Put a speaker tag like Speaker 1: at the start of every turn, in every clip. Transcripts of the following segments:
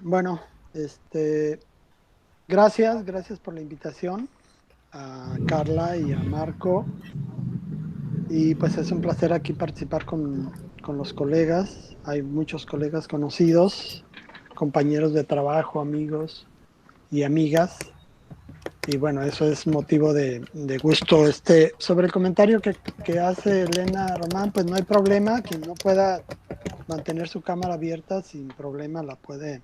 Speaker 1: Bueno, este, gracias por la invitación a Carla y a Marco. Y pues es un placer aquí participar con los colegas. Hay muchos colegas conocidos, compañeros de trabajo, amigos y amigas. Y bueno, eso es motivo de gusto. Sobre el comentario que hace Elena Román, pues no hay problema. Quien no pueda mantener su cámara abierta, sin problema la puede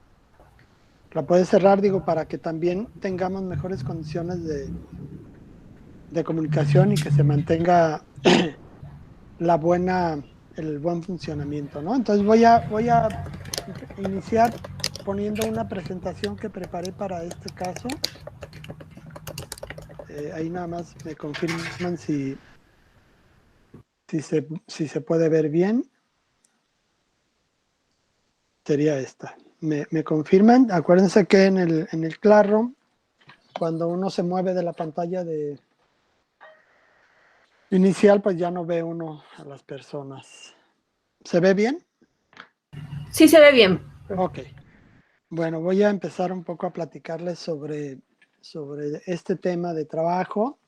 Speaker 1: cerrar, digo, para que también tengamos mejores condiciones de comunicación y que se mantenga la buena, el buen funcionamiento, ¿no? Entonces voy a iniciar poniendo una presentación que preparé para este caso. Ahí nada más me confirman si se puede ver bien. Sería esta. Me confirman. Acuérdense que en el Classroom, cuando uno se mueve de la pantalla de inicial, pues ya no ve uno a las personas. ¿Se ve bien?
Speaker 2: Sí se ve bien.
Speaker 1: Ok. Bueno, voy a empezar un poco a platicarles sobre este tema de trabajo.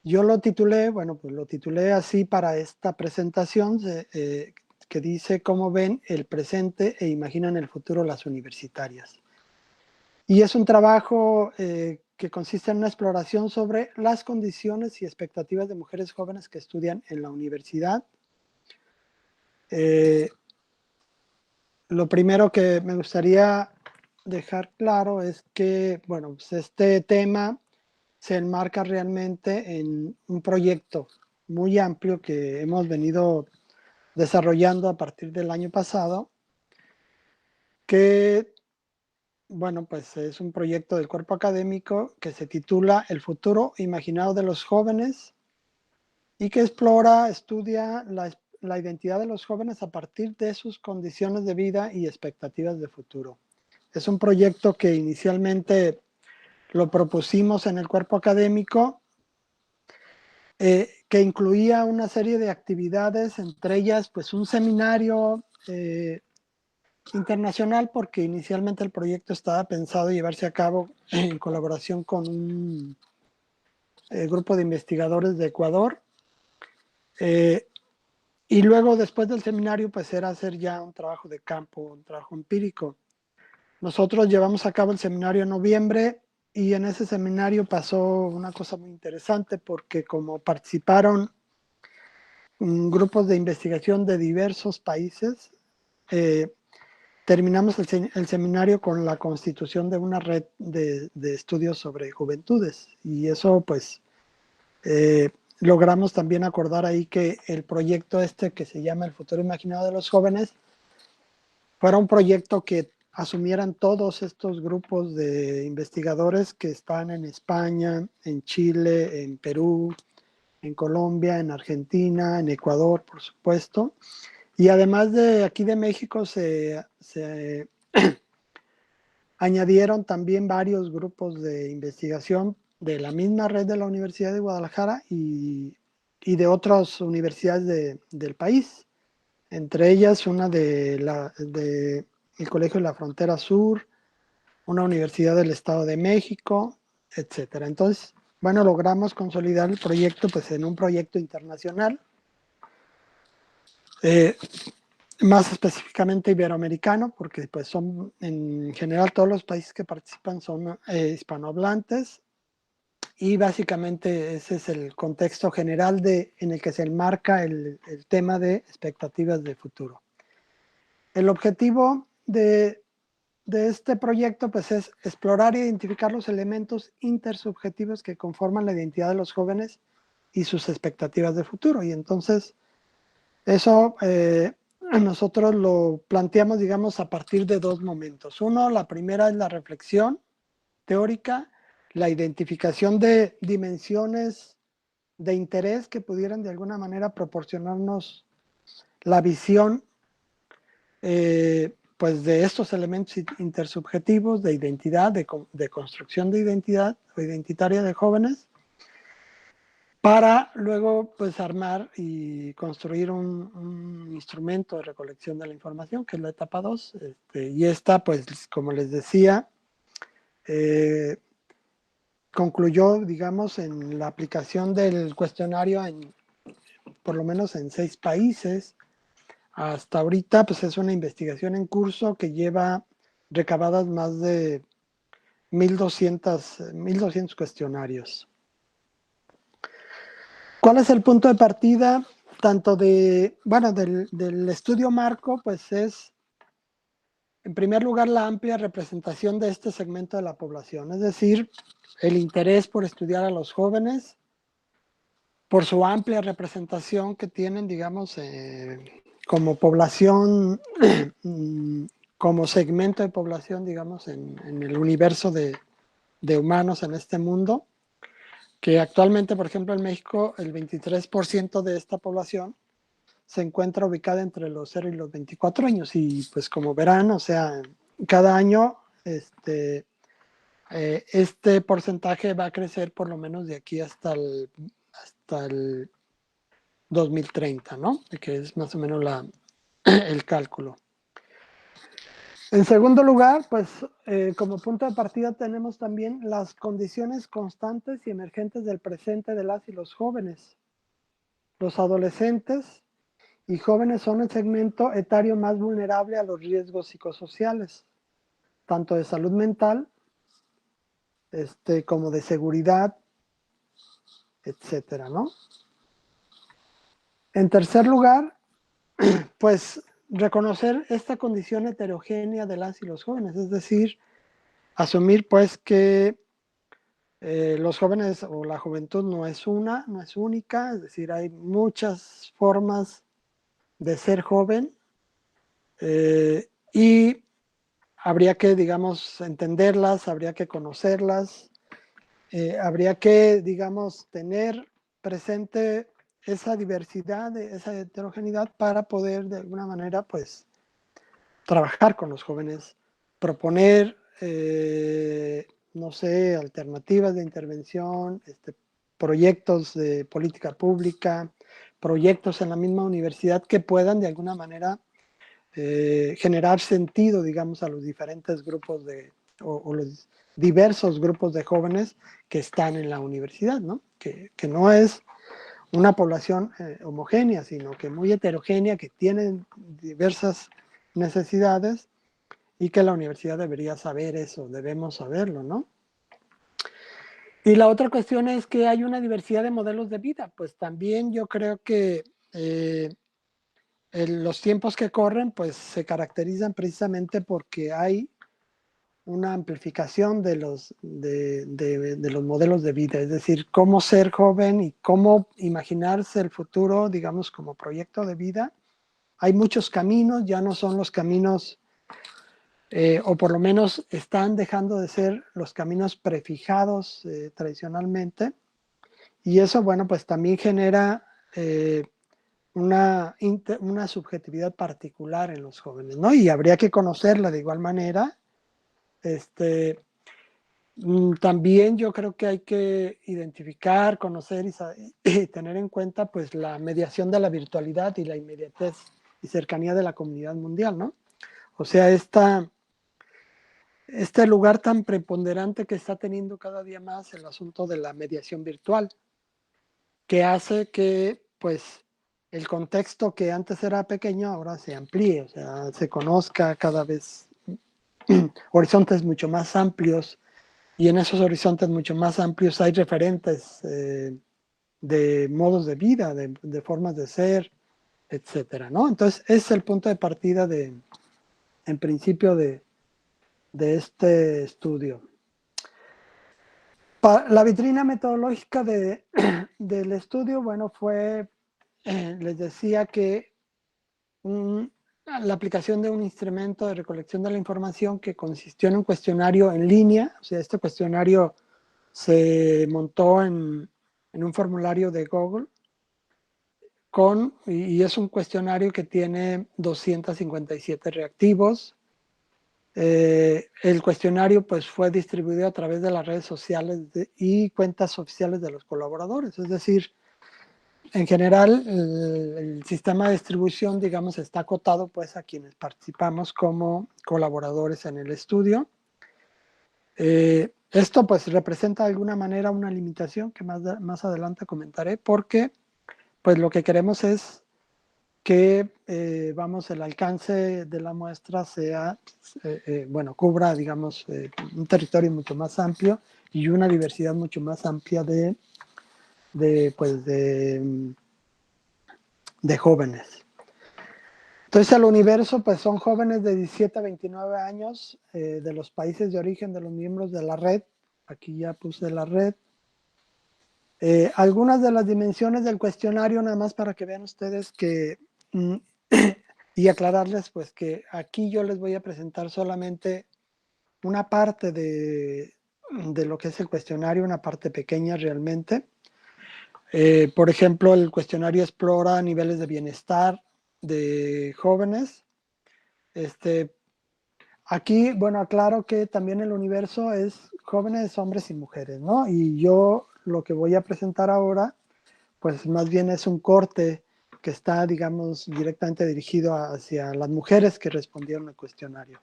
Speaker 1: Yo lo titulé, bueno, pues lo titulé así para esta presentación, que dice cómo ven el presente e imaginan el futuro las universitarias. Y es un trabajo que consiste en una exploración sobre las condiciones y expectativas de mujeres jóvenes que estudian en la universidad. Lo primero que me gustaría dejar claro es que, bueno, pues este tema se enmarca realmente en un proyecto muy amplio que hemos venido desarrollando a partir del año pasado, que, bueno, pues es un proyecto del cuerpo académico que se titula El futuro imaginado de los jóvenes y que explora, estudia la identidad de los jóvenes a partir de sus condiciones de vida y expectativas de futuro. Es un proyecto que inicialmente lo propusimos en el cuerpo académico, que incluía una serie de actividades, entre ellas pues un seminario internacional, porque inicialmente el proyecto estaba pensado llevarse a cabo en colaboración con un grupo de investigadores de Ecuador. Y luego, después del seminario, pues era hacer ya un trabajo de campo, un trabajo empírico. Nosotros llevamos a cabo el seminario en noviembre y en ese seminario pasó una cosa muy interesante, porque como participaron grupos de investigación de diversos países, eh, terminamos el seminario con la constitución de una red de estudios sobre juventudes. Y eso pues logramos también acordar ahí que el proyecto este, que se llama El futuro imaginado de los jóvenes, fuera un proyecto que asumieran todos estos grupos de investigadores que están en España, en Chile, en Perú, en Colombia, en Argentina, en Ecuador, por supuesto. Y además de aquí de México se añadieron también varios grupos de investigación de la misma red de la Universidad de Guadalajara y de otras universidades del país, entre ellas una de el Colegio de la Frontera Sur, una universidad del Estado de México, etcétera. Entonces, bueno, logramos consolidar el proyecto pues en un proyecto internacional, eh, más específicamente iberoamericano, porque pues son en general todos los países que participan son hispanohablantes, y básicamente ese es el contexto general en el que se enmarca el tema de expectativas de futuro. El objetivo de este proyecto pues es explorar e identificar los elementos intersubjetivos que conforman la identidad de los jóvenes y sus expectativas de futuro. Y entonces eso nosotros lo planteamos, digamos, a partir de dos momentos. Uno, la primera es la reflexión teórica, la identificación de dimensiones de interés que pudieran de alguna manera proporcionarnos la visión pues de estos elementos intersubjetivos de identidad, de construcción de identidad o identitaria de jóvenes. para luego pues armar y construir un instrumento de recolección de la información, que es la etapa 2. Y esta, pues como les decía, concluyó, digamos, en la aplicación del cuestionario por lo menos en 6 países. Hasta ahorita, pues es una investigación en curso que lleva recabadas más de 1,200 cuestionarios. ¿Cuál es el punto de partida? Tanto del estudio marco, pues es, en primer lugar, la amplia representación de este segmento de la población, es decir, el interés por estudiar a los jóvenes, por su amplia representación que tienen, digamos, como población, como segmento de población, digamos, en el universo de humanos en este mundo, que actualmente, por ejemplo, en México, el 23% de esta población se encuentra ubicada entre los 0 y los 24 años. Y pues como verán, o sea, cada año este porcentaje va a crecer por lo menos de aquí hasta el 2030, ¿no? Que es más o menos el cálculo. En segundo lugar, pues como punto de partida tenemos también las condiciones constantes y emergentes del presente de las y los jóvenes. Los adolescentes y jóvenes son el segmento etario más vulnerable a los riesgos psicosociales, tanto de salud mental como de seguridad, etcétera, ¿no? En tercer lugar, pues reconocer esta condición heterogénea de las y los jóvenes, es decir, asumir pues que los jóvenes o la juventud no es única, es decir, hay muchas formas de ser joven y habría que, digamos, entenderlas, habría que conocerlas, habría que, digamos, tener presente esa diversidad, esa heterogeneidad para poder de alguna manera, pues, trabajar con los jóvenes, proponer, no sé, alternativas de intervención, proyectos de política pública, proyectos en la misma universidad que puedan de alguna manera generar sentido, digamos, a los diferentes grupos o los diversos grupos de jóvenes que están en la universidad, ¿no? Que no es una población homogénea, sino que muy heterogénea, que tienen diversas necesidades y que la universidad debería saber eso, debemos saberlo, ¿no? Y la otra cuestión es que hay una diversidad de modelos de vida, pues también yo creo que los tiempos que corren pues se caracterizan precisamente porque hay una amplificación de los modelos de vida, es decir, cómo ser joven y cómo imaginarse el futuro, digamos, como proyecto de vida. Hay muchos caminos, ya no son los caminos, o por lo menos están dejando de ser los caminos prefijados tradicionalmente, y eso, bueno, pues también genera una subjetividad particular en los jóvenes, ¿no? Y habría que conocerla de igual manera. También yo creo que hay que identificar, conocer y tener en cuenta pues la mediación de la virtualidad y la inmediatez y cercanía de la comunidad mundial, ¿no? O sea, este lugar tan preponderante que está teniendo cada día más el asunto de la mediación virtual, que hace que pues el contexto que antes era pequeño ahora se amplíe, o sea, se conozca cada vez horizontes mucho más amplios. Y en esos horizontes mucho más amplios hay referentes de modos de vida, de formas de ser, etcétera, ¿no? Entonces, ese es el punto de partida en principio de este estudio. La vitrina metodológica del estudio, bueno, les decía que la aplicación de un instrumento de recolección de la información que consistió en un cuestionario en línea, o sea, este cuestionario se montó en un formulario de Google y es un cuestionario que tiene 257 reactivos. El cuestionario pues fue distribuido a través de las redes sociales y cuentas oficiales de los colaboradores, es decir, en general el sistema de distribución, digamos, está acotado pues a quienes participamos como colaboradores en el estudio. Esto pues representa de alguna manera una limitación que más adelante comentaré, porque pues lo que queremos es que vamos, el alcance de la muestra sea, bueno, cubra, digamos, un territorio mucho más amplio y una diversidad mucho más amplia pues, de jóvenes. Entonces, el universo, pues son jóvenes de 17 a 29 años de los países de origen de los miembros de la red. Aquí ya puse la red. Algunas de las dimensiones del cuestionario, nada más para que vean ustedes que, y aclararles pues que aquí yo les voy a presentar solamente una parte de lo que es el cuestionario, una parte pequeña realmente. Por ejemplo, el cuestionario explora niveles de bienestar de jóvenes. Aquí, bueno, aclaro que también el universo es jóvenes, hombres y mujeres, ¿no? Y yo lo que voy a presentar ahora, pues más bien es un corte que está, digamos, directamente dirigido hacia las mujeres que respondieron al cuestionario.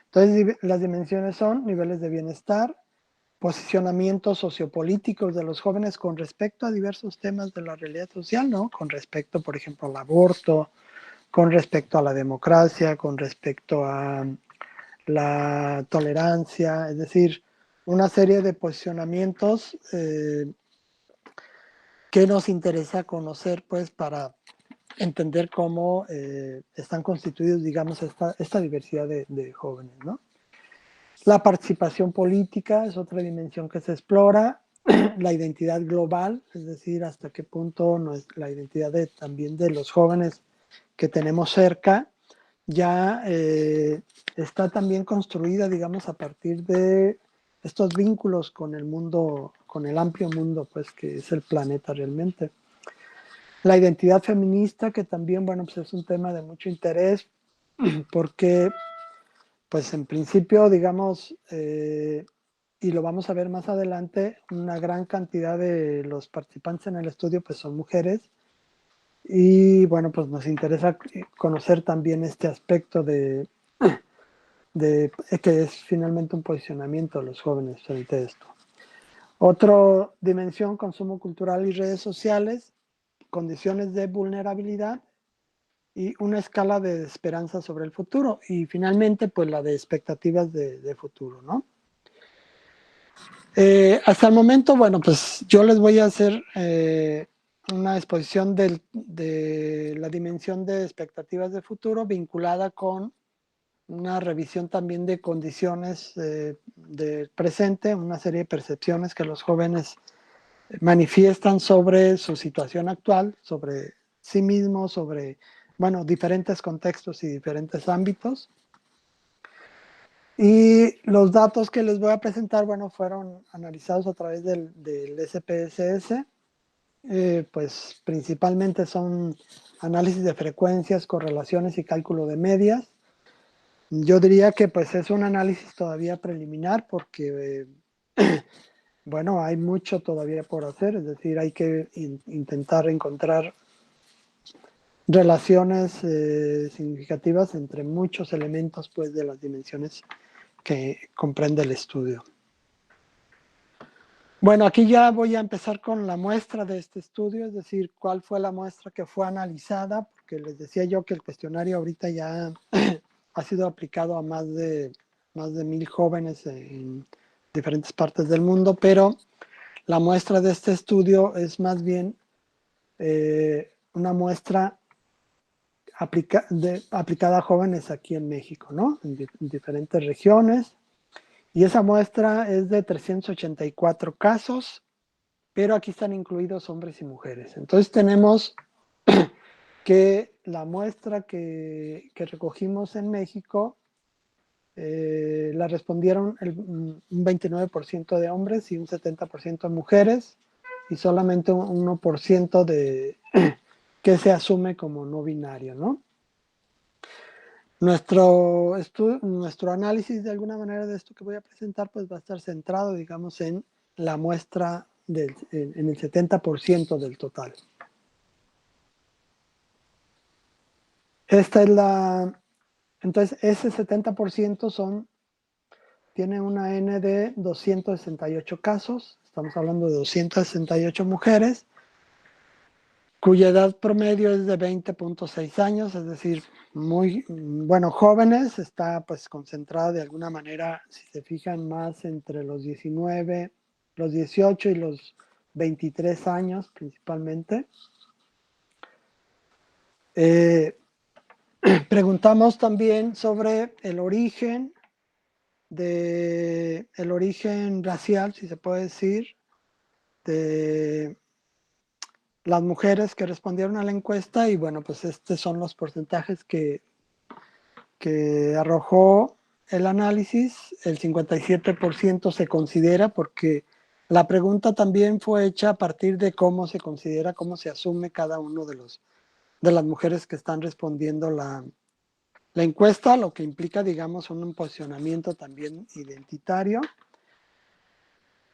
Speaker 1: Entonces, las dimensiones son niveles de bienestar, posicionamientos sociopolíticos de los jóvenes con respecto a diversos temas de la realidad social, ¿no? Con respecto, por ejemplo, al aborto, con respecto a la democracia, con respecto a la tolerancia, es decir, una serie de posicionamientos que nos interesa conocer, pues, para entender cómo están constituidos, digamos, esta diversidad de jóvenes, ¿no? La participación política es otra dimensión que se explora, la identidad global, es decir, hasta qué punto la identidad también de los jóvenes que tenemos cerca ya está también construida, digamos, a partir de estos vínculos con el mundo, con el amplio mundo, pues, que es el planeta realmente. La identidad feminista, que también, bueno, pues es un tema de mucho interés, porque, pues, en principio, digamos, y lo vamos a ver más adelante, una gran cantidad de los participantes en el estudio, pues, son mujeres, y, bueno, pues nos interesa conocer también este aspecto que es finalmente un posicionamiento de los jóvenes frente a esto. Otra dimensión, consumo cultural y redes sociales, condiciones de vulnerabilidad y una escala de esperanza sobre el futuro. Y finalmente, pues la de expectativas de futuro, ¿no? Hasta el momento, bueno, pues yo les voy a hacer una exposición de la dimensión de expectativas de futuro vinculada con una revisión también de condiciones del presente, una serie de percepciones que los jóvenes manifiestan sobre su situación actual, sobre sí mismos, sobre, bueno, diferentes contextos y diferentes ámbitos. Y los datos que les voy a presentar, bueno, fueron analizados a través del SPSS, pues principalmente son análisis de frecuencias, correlaciones y cálculo de medias. Yo diría que pues es un análisis todavía preliminar porque, bueno, hay mucho todavía por hacer, es decir, hay que intentar encontrar relaciones significativas entre muchos elementos pues de las dimensiones que comprende el estudio. Bueno, aquí ya voy a empezar con la muestra de este estudio, es decir, cuál fue la muestra que fue analizada, porque les decía yo que el cuestionario ahorita ya ha sido aplicado a más de 1,000 jóvenes en diferentes partes del mundo, pero la muestra de este estudio es más bien una muestra aplicada a jóvenes aquí en México, ¿no? En diferentes regiones. Y esa muestra es de 384 casos, pero aquí están incluidos hombres y mujeres. Entonces tenemos que la muestra que recogimos en México la respondieron un 29% de hombres y un 70% de mujeres, y solamente un 1% que se asume como no binario, ¿no? Nuestro análisis de alguna manera de esto que voy a presentar pues va a estar centrado, digamos, en la muestra en el 70% del total. Entonces ese 70% tiene una N de 268 casos, estamos hablando de 268 mujeres, cuya edad promedio es de 20.6 años, es decir, muy, bueno, jóvenes, está pues concentrada de alguna manera, si se fijan, más entre los 19, los 18 y los 23 años principalmente. Preguntamos también sobre el origen racial, si se puede decir, de las mujeres que respondieron a la encuesta, y bueno, pues estos son los porcentajes que arrojó el análisis. El 57% se considera, porque la pregunta también fue hecha a partir de cómo se considera, cómo se asume cada uno de las mujeres que están respondiendo la encuesta, lo que implica, digamos, un posicionamiento también identitario.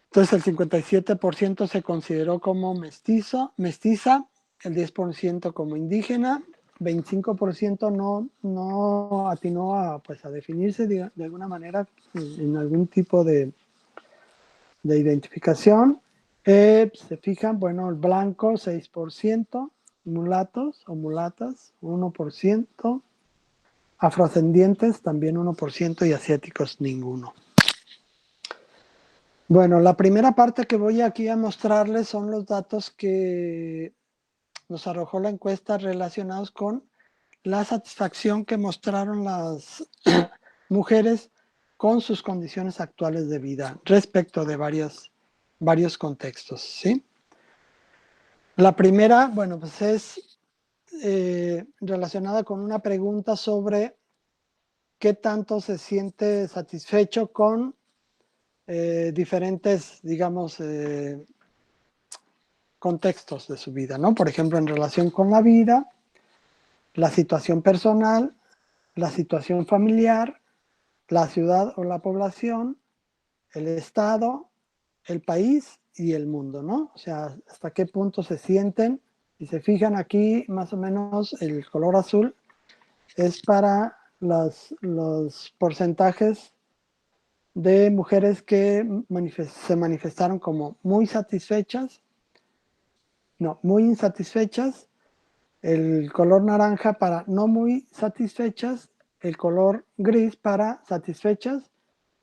Speaker 1: Entonces el 57% se consideró como mestiza, el 10% como indígena, 25% no atinó a definirse de alguna manera en algún tipo de identificación. Se fijan, bueno, el blanco 6%, mulatos o mulatas 1%, afrodescendientes también 1% y asiáticos ninguno. Bueno, la primera parte que voy aquí a mostrarles son los datos que nos arrojó la encuesta relacionados con la satisfacción que mostraron las mujeres con sus condiciones actuales de vida respecto de varios contextos, ¿sí? La primera, bueno, pues es relacionada con una pregunta sobre qué tanto se siente satisfecho con diferentes, digamos, contextos de su vida, ¿no? Por ejemplo, en relación con la vida, la situación personal, la situación familiar, la ciudad o la población, el estado, el país y el mundo, ¿no? O sea, hasta qué punto se sienten. Si se fijan aquí, más o menos el color azul es para los porcentajes de mujeres que se manifestaron como muy satisfechas, no, muy insatisfechas, el color naranja para no muy satisfechas, el color gris para satisfechas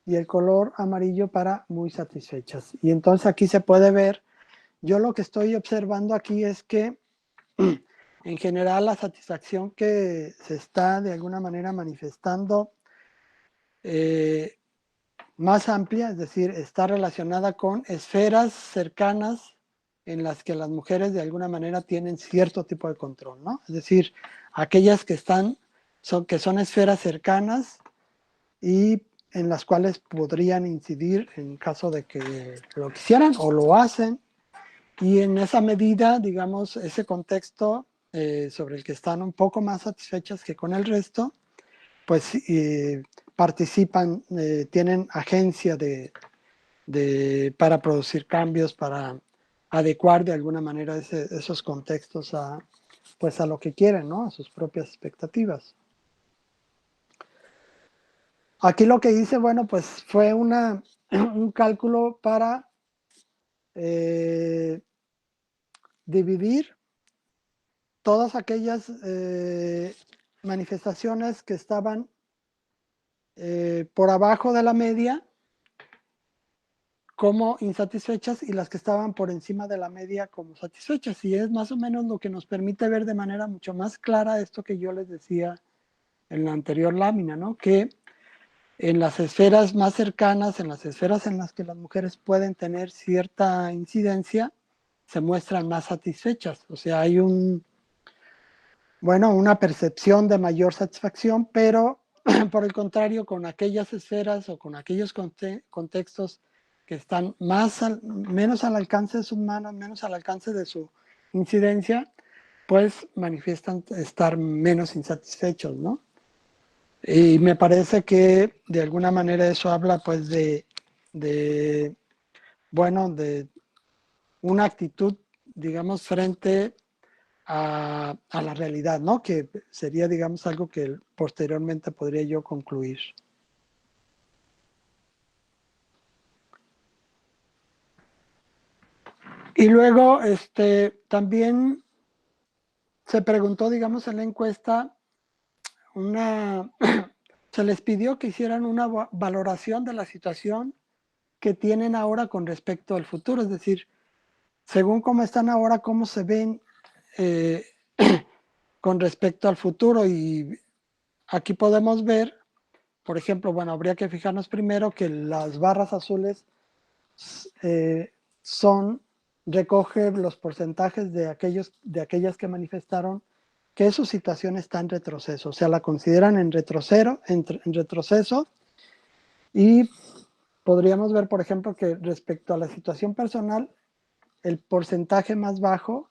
Speaker 1: y el color amarillo para muy satisfechas. Y entonces aquí se puede ver, yo lo que estoy observando aquí es que en general la satisfacción que se está de alguna manera manifestando más amplia, es decir, está relacionada con esferas cercanas en las que las mujeres de alguna manera tienen cierto tipo de control, ¿no? Es decir, aquellas que son esferas cercanas y en las cuales podrían incidir en caso de que lo quisieran o lo hacen, y en esa medida, digamos, ese contexto sobre el que están un poco más satisfechas que con el resto, pues participan, tienen agencia para producir cambios, para adecuar de alguna manera esos contextos a lo que quieren, ¿no? A sus propias expectativas. Aquí lo que hice, bueno, pues fue un cálculo para dividir todas aquellas manifestaciones que estaban por abajo de la media como insatisfechas y las que estaban por encima de la media como satisfechas. Y es más o menos lo que nos permite ver de manera mucho más clara esto que yo les decía en la anterior lámina, ¿no? Que en las esferas más cercanas, en las esferas en las que las mujeres pueden tener cierta incidencia, se muestran más satisfechas. O sea, hay una percepción de mayor satisfacción, pero por el contrario, con aquellas esferas o con aquellos contextos que están menos al alcance de sus manos, menos al alcance de su incidencia, pues manifiestan estar menos insatisfechos, ¿no? Y me parece que de alguna manera eso habla pues bueno, de una actitud, digamos, frente a la realidad, ¿no? Que sería, digamos, algo que posteriormente podría yo concluir. Y luego, también se preguntó, digamos, en la encuesta, se les pidió que hicieran una valoración de la situación que tienen ahora con respecto al futuro, es decir, según cómo están ahora, cómo se ven eh, con respecto al futuro. Y aquí podemos ver, por ejemplo, bueno, habría que fijarnos primero que las barras azules eh, son, recoge los porcentajes de aquellas que manifestaron que su situación está en retroceso, o sea, la consideran en retroceso. Y podríamos ver, por ejemplo, que respecto a la situación personal, el porcentaje más bajo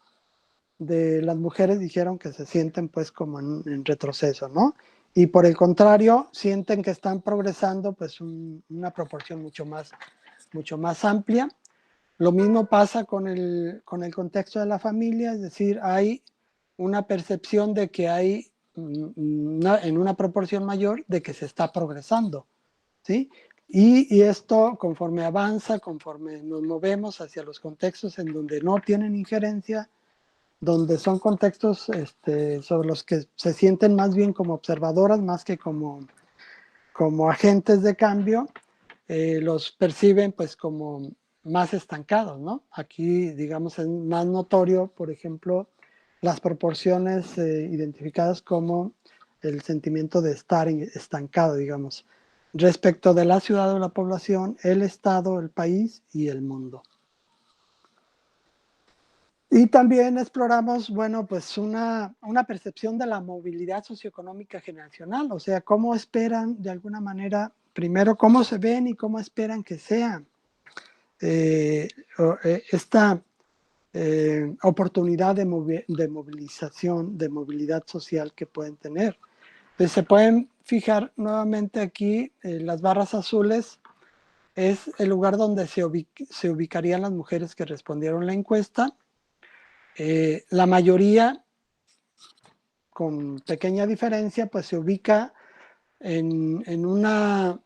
Speaker 1: de las mujeres dijeron que se sienten pues como en retroceso, ¿no? Y por el contrario, sienten que están progresando pues una proporción mucho más amplia. Lo mismo pasa con el contexto de la familia, es decir, hay una percepción de que hay en una proporción mayor de que se está progresando, ¿sí? Y esto conforme avanza, conforme nos movemos hacia los contextos en donde no tienen injerencia, donde son contextos sobre los que se sienten más bien como observadoras, más que como agentes de cambio, los perciben pues como más estancados, ¿no? Aquí, digamos, es más notorio, por ejemplo, las proporciones identificadas como el sentimiento de estar estancado, digamos, respecto de la ciudad o la población, el estado, el país y el mundo. Y también exploramos, bueno, pues una percepción de la movilidad socioeconómica generacional, o sea, cómo esperan de alguna manera, primero, cómo se ven y cómo esperan que sea esta oportunidad de movilización, de movilidad social que pueden tener. Entonces, se pueden fijar nuevamente aquí, las barras azules es el lugar donde se ubicarían las mujeres que respondieron la encuesta. La mayoría, con pequeña diferencia, pues se ubica en una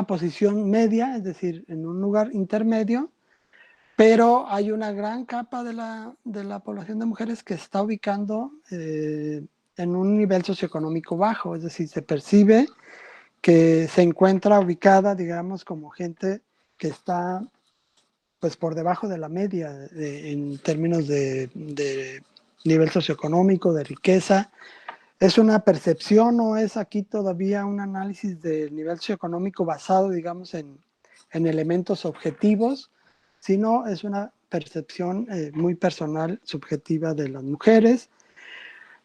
Speaker 1: posición media, es decir, en un lugar intermedio, pero hay una gran capa de la población de mujeres que está ubicando en un nivel socioeconómico bajo, es decir, se percibe que se encuentra ubicada, digamos, como gente que está pues por debajo de la media en términos de nivel socioeconómico, de riqueza. ¿Es una percepción o es aquí todavía un análisis del nivel socioeconómico basado, digamos, en elementos objetivos? Sino es una percepción muy personal, subjetiva de las mujeres.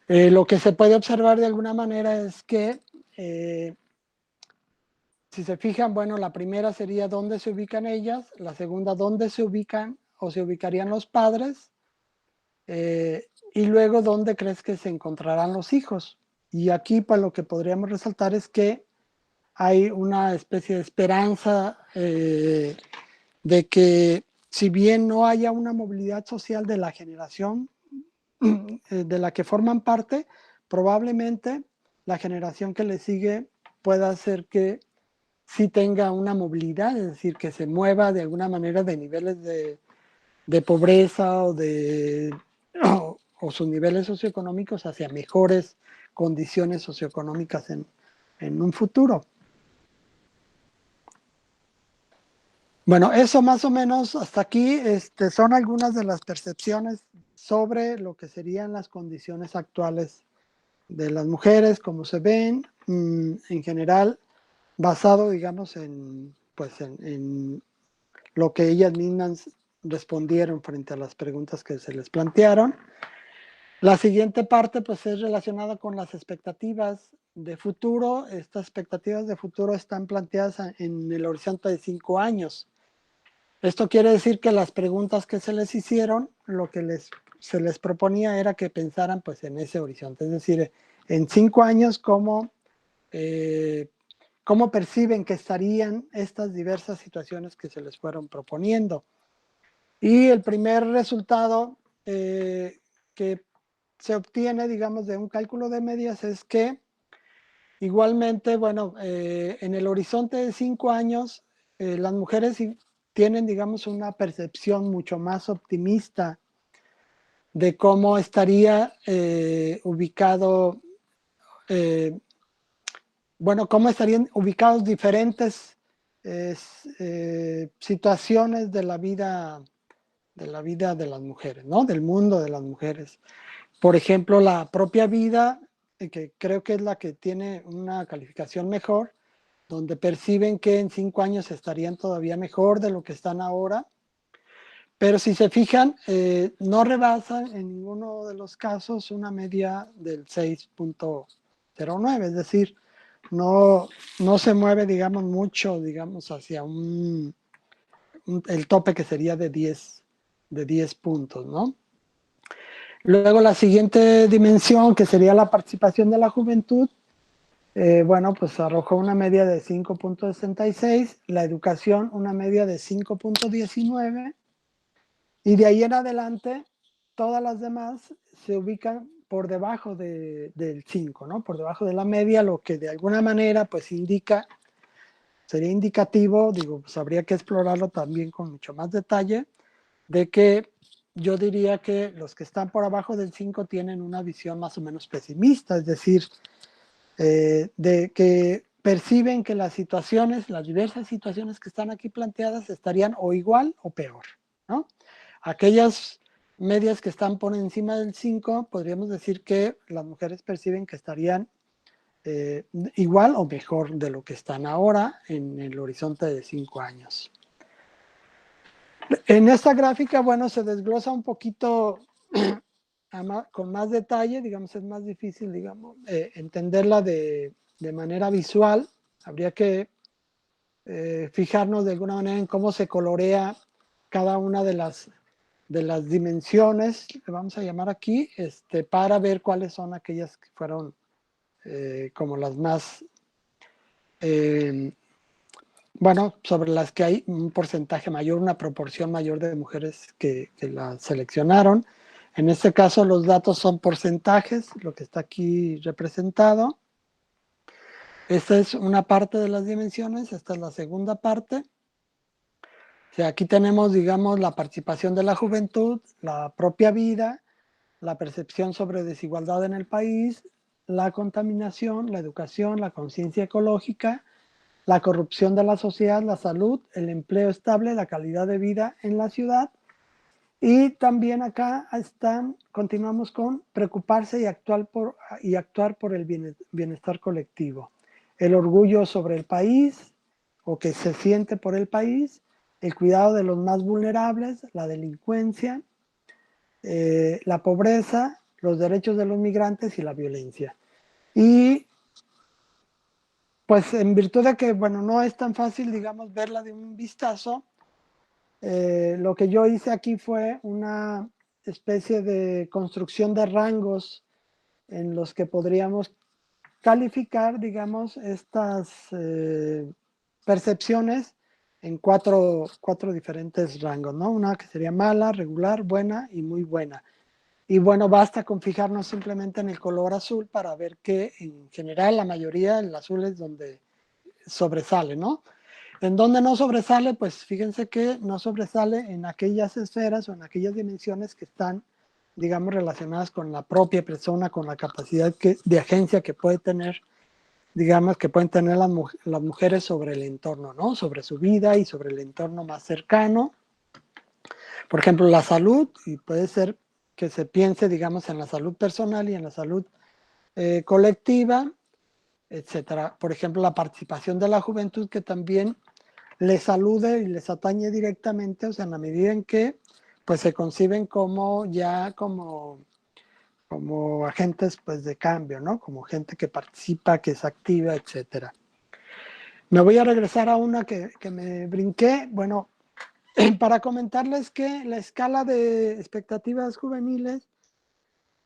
Speaker 1: Lo que se puede observar de alguna manera es que si se fijan, bueno, la primera sería dónde se ubican ellas, la segunda dónde se ubican o se ubicarían los padres, y luego dónde crees que se encontrarán los hijos. Y aquí pues lo que podríamos resaltar es que hay una especie de esperanza de que si bien no haya una movilidad social de la generación de la que forman parte, probablemente la generación que le sigue pueda hacer que sí tenga una movilidad, es decir, que se mueva de alguna manera de niveles de pobreza o sus niveles socioeconómicos hacia mejores condiciones socioeconómicas en un futuro. Bueno, eso más o menos hasta aquí son algunas de las percepciones sobre lo que serían las condiciones actuales de las mujeres, cómo se ven, en general, basado, digamos, pues en lo que ellas mismas respondieron frente a las preguntas que se les plantearon. La siguiente parte pues es relacionada con las expectativas de futuro. Estas expectativas de futuro están planteadas en el horizonte de 5 años. Esto quiere decir que las preguntas que se les hicieron, lo que se les proponía era que pensaran pues en ese horizonte, es decir, en 5 años cómo perciben que estarían estas diversas situaciones que se les fueron proponiendo. Y el primer resultado que se obtiene, digamos, de un cálculo de medias es que igualmente, bueno, en el horizonte de 5 años, las mujeres tienen, digamos, una percepción mucho más optimista de cómo estaría ubicado, bueno, cómo estarían ubicados diferentes situaciones de la vida de las mujeres, ¿no? Del mundo de las mujeres. Por ejemplo, la propia vida, que creo que es la que tiene una calificación mejor, donde perciben que en 5 años estarían todavía mejor de lo que están ahora. Pero si se fijan, no rebasan en ninguno de los casos una media del 6.09, es decir, no se mueve, digamos, mucho, digamos, hacia el tope que sería de 10 puntos, ¿no? Luego la siguiente dimensión, que sería la participación de la juventud, bueno, pues arrojó una media de 5.66, la educación una media de 5.19, y de ahí en adelante todas las demás se ubican por debajo del 5, ¿no? Por debajo de la media, lo que de alguna manera pues sería indicativo, digo, pues habría que explorarlo también con mucho más detalle, de que yo diría que los que están por abajo del 5 tienen una visión más o menos pesimista, es decir, de que perciben que las situaciones, las diversas situaciones que están aquí planteadas estarían o igual o peor, ¿no? Aquellas medias que están por encima del 5, podríamos decir que las mujeres perciben que estarían igual o mejor de lo que están ahora en el horizonte de 5 años. En esta gráfica, bueno, se desglosa un poquito con más detalle, digamos, es más difícil, digamos, entenderla de manera visual. Habría que fijarnos de alguna manera en cómo se colorea cada una de las dimensiones, que vamos a llamar aquí, para ver cuáles son aquellas que fueron como las más, bueno, sobre las que hay un porcentaje mayor, una proporción mayor de mujeres que la seleccionaron. En este caso los datos son porcentajes, lo que está aquí representado. Esta es una parte de las dimensiones, esta es la segunda parte. O sea, aquí tenemos, digamos, la participación de la juventud, la propia vida, la percepción sobre desigualdad en el país, la contaminación, la educación, la conciencia ecológica, la corrupción de la sociedad, la salud, el empleo estable, la calidad de vida en la ciudad. Y también acá continuamos con preocuparse y actuar por el bienestar colectivo. El orgullo sobre el país, o que se siente por el país, el cuidado de los más vulnerables, la delincuencia, la pobreza, los derechos de los migrantes y la violencia. Y pues en virtud de que, bueno, no es tan fácil, digamos, verla de un vistazo, lo que yo hice aquí fue una especie de construcción de rangos en los que podríamos calificar, digamos, estas percepciones en cuatro diferentes rangos, ¿no? Una que sería mala, regular, buena y muy buena. Y bueno, basta con fijarnos simplemente en el color azul para ver que en general la mayoría, el azul es donde sobresale, ¿no? En donde no sobresale, pues fíjense que no sobresale en aquellas esferas o en aquellas dimensiones que están, digamos, relacionadas con la propia persona, con la capacidad de agencia que puede tener, digamos, que pueden tener las mujeres sobre el entorno, ¿no? Sobre su vida y sobre el entorno más cercano. Por ejemplo, la salud, y puede ser que se piense, digamos, en la salud personal y en la salud colectiva, etcétera. Por ejemplo, la participación de la juventud, que también les alude y les atañe directamente, o sea, en la medida en que pues se conciben como agentes pues de cambio, ¿no? Como gente que participa, que es activa, etcétera. Me voy a regresar a una que me brinqué, bueno, para comentarles que la escala de expectativas juveniles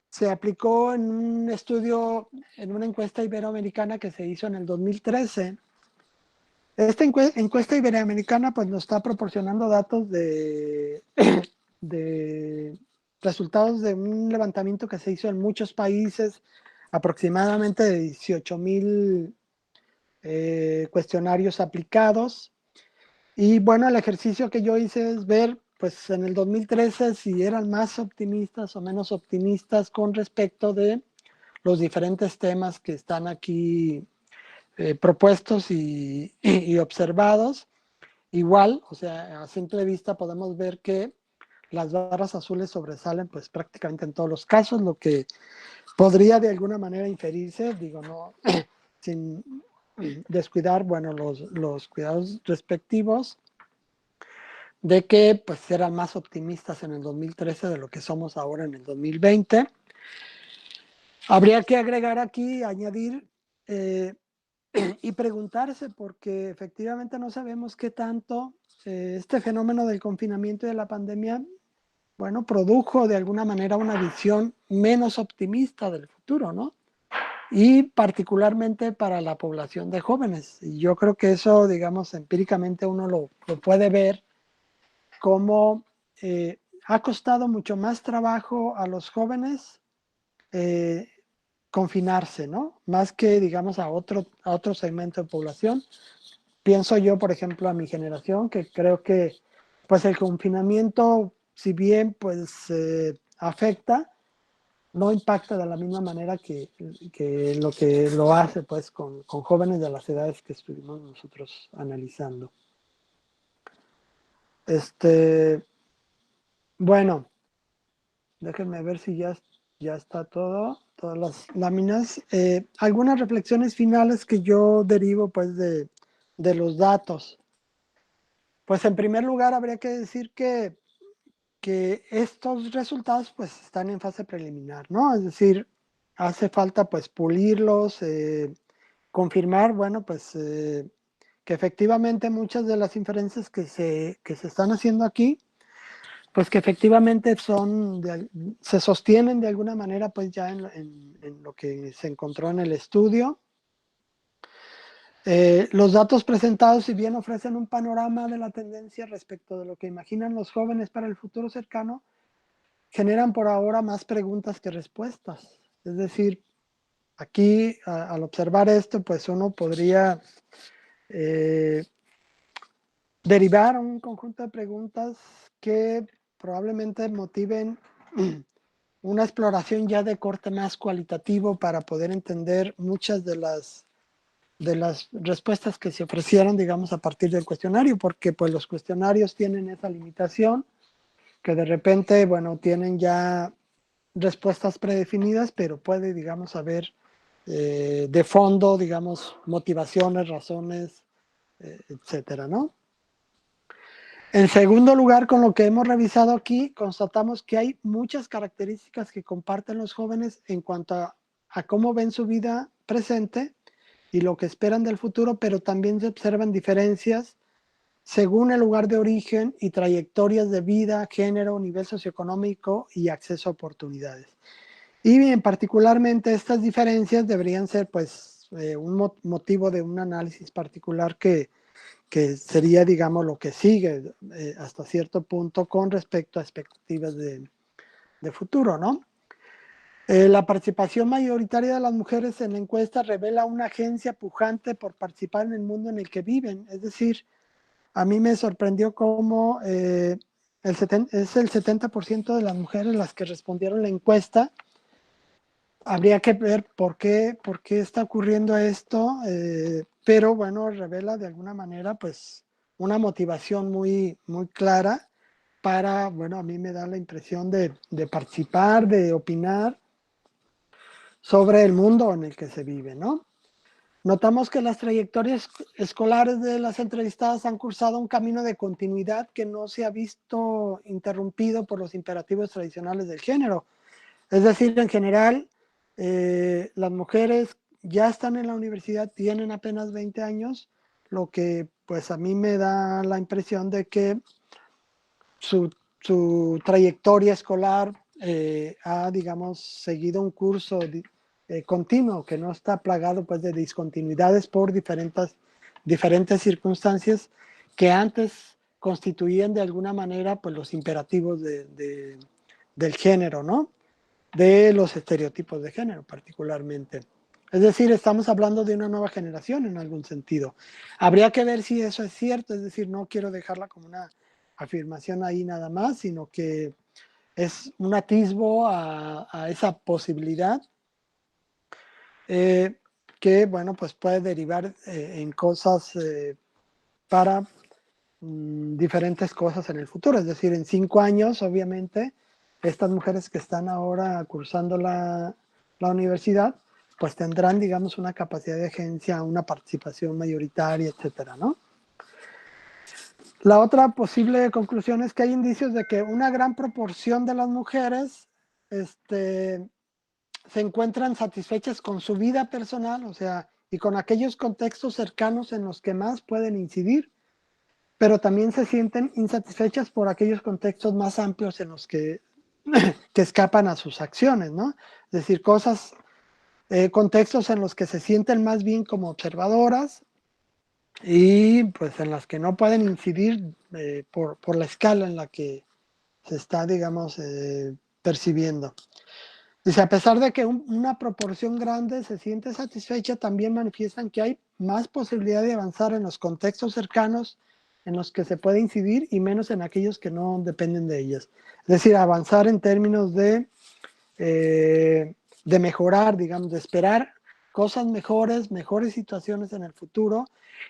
Speaker 1: se aplicó en un estudio, en una encuesta iberoamericana que se hizo en el 2013. Esta encuesta iberoamericana pues nos está proporcionando datos de resultados de un levantamiento que se hizo en muchos países, aproximadamente de 18,000 cuestionarios aplicados. Y bueno, el ejercicio que yo hice es ver, pues en el 2013, si eran más optimistas o menos optimistas con respecto de los diferentes temas que están aquí propuestos y observados. Igual, o sea, a simple vista podemos ver que las barras azules sobresalen pues prácticamente en todos los casos, lo que podría de alguna manera inferirse, digo, no, sin descuidar, bueno, los cuidados respectivos, de que pues eran más optimistas en el 2013 de lo que somos ahora en el 2020. Habría que agregar aquí, añadir y preguntarse, porque efectivamente no sabemos qué tanto este fenómeno del confinamiento y de la pandemia, bueno, produjo de alguna manera una visión menos optimista del futuro, ¿no? Y particularmente para la población de jóvenes. Y yo creo que eso, digamos, empíricamente uno lo puede ver como ha costado mucho más trabajo a los jóvenes eh, confinarse, ¿no? Más que, digamos, a otro segmento de población. Pienso yo, por ejemplo, a mi generación, que creo que, pues, el confinamiento, si bien, pues, afecta, no impacta de la misma manera que lo hace, pues, con jóvenes de las edades que estuvimos nosotros analizando. Bueno, déjenme ver si ya está todo, todas las láminas. Algunas reflexiones finales que yo derivo pues de los datos. Pues en primer lugar habría que decir que estos resultados pues están en fase preliminar, ¿no? Es decir, hace falta pues pulirlos, confirmar, bueno, pues que efectivamente muchas de las inferencias que se están haciendo aquí pues que efectivamente se sostienen de alguna manera pues ya en lo que se encontró en el estudio. Los datos presentados, si bien ofrecen un panorama de la tendencia respecto de lo que imaginan los jóvenes para el futuro cercano, generan por ahora más preguntas que respuestas. Es decir, aquí al observar esto, pues uno podría derivar un conjunto de preguntas que probablemente motiven una exploración ya de corte más cualitativo para poder entender muchas de las respuestas que se ofrecieron, digamos, a partir del cuestionario, porque pues los cuestionarios tienen esa limitación, que de repente, bueno, tienen ya respuestas predefinidas, pero puede, digamos, haber de fondo, digamos, motivaciones, razones, etcétera, ¿no? En segundo lugar, con lo que hemos revisado aquí, constatamos que hay muchas características que comparten los jóvenes en cuanto a cómo ven su vida presente y lo que esperan del futuro, pero también se observan diferencias según el lugar de origen y trayectorias de vida, género, nivel socioeconómico y acceso a oportunidades. Y bien, particularmente estas diferencias deberían ser pues un motivo de un análisis particular que sería, digamos, lo que sigue hasta cierto punto con respecto a expectativas de futuro, ¿no? La participación mayoritaria de las mujeres en la encuesta revela una agencia pujante por participar en el mundo en el que viven. Es decir, a mí me sorprendió cómo es el 70% de las mujeres las que respondieron la encuesta. Habría que ver por qué está ocurriendo esto, pero bueno, revela de alguna manera pues una motivación muy clara para, bueno, a mí me da la impresión de participar, de opinar sobre el mundo en el que se vive, ¿no? Notamos que las trayectorias escolares de las entrevistadas han cursado un camino de continuidad que no se ha visto interrumpido por los imperativos tradicionales del género. Es decir, en general, las mujeres ya están en la universidad, tienen apenas 20 años, lo que pues a mí me da la impresión de que su trayectoria escolar ha, digamos, seguido un curso continuo, que no está plagado pues de discontinuidades por diferentes circunstancias que antes constituían de alguna manera pues los imperativos del género, ¿no? De los estereotipos de género particularmente. Es decir, estamos hablando de una nueva generación en algún sentido. Habría que ver si eso es cierto, es decir, no quiero dejarla como una afirmación ahí nada más, sino que es un atisbo a esa posibilidad que, bueno, pues puede derivar en cosas para diferentes cosas en el futuro. Es decir, en 5 años, obviamente, estas mujeres que están ahora cursando la universidad, pues tendrán, digamos, una capacidad de agencia, una participación mayoritaria, etcétera, ¿no? La otra posible conclusión es que hay indicios de que una gran proporción de las mujeres se encuentran satisfechas con su vida personal, o sea, y con aquellos contextos cercanos en los que más pueden incidir, pero también se sienten insatisfechas por aquellos contextos más amplios en los que escapan a sus acciones, ¿no? Es decir, contextos en los que se sienten más bien como observadoras y pues en las que no pueden incidir por la escala en la que se está, digamos, percibiendo. Dice, a pesar de que una proporción grande se siente satisfecha, también manifiestan que hay más posibilidad de avanzar en los contextos cercanos en los que se puede incidir y menos en aquellos que no dependen de ellas. Es decir, avanzar en términos de mejorar, digamos, de esperar cosas mejores, mejores situaciones en el futuro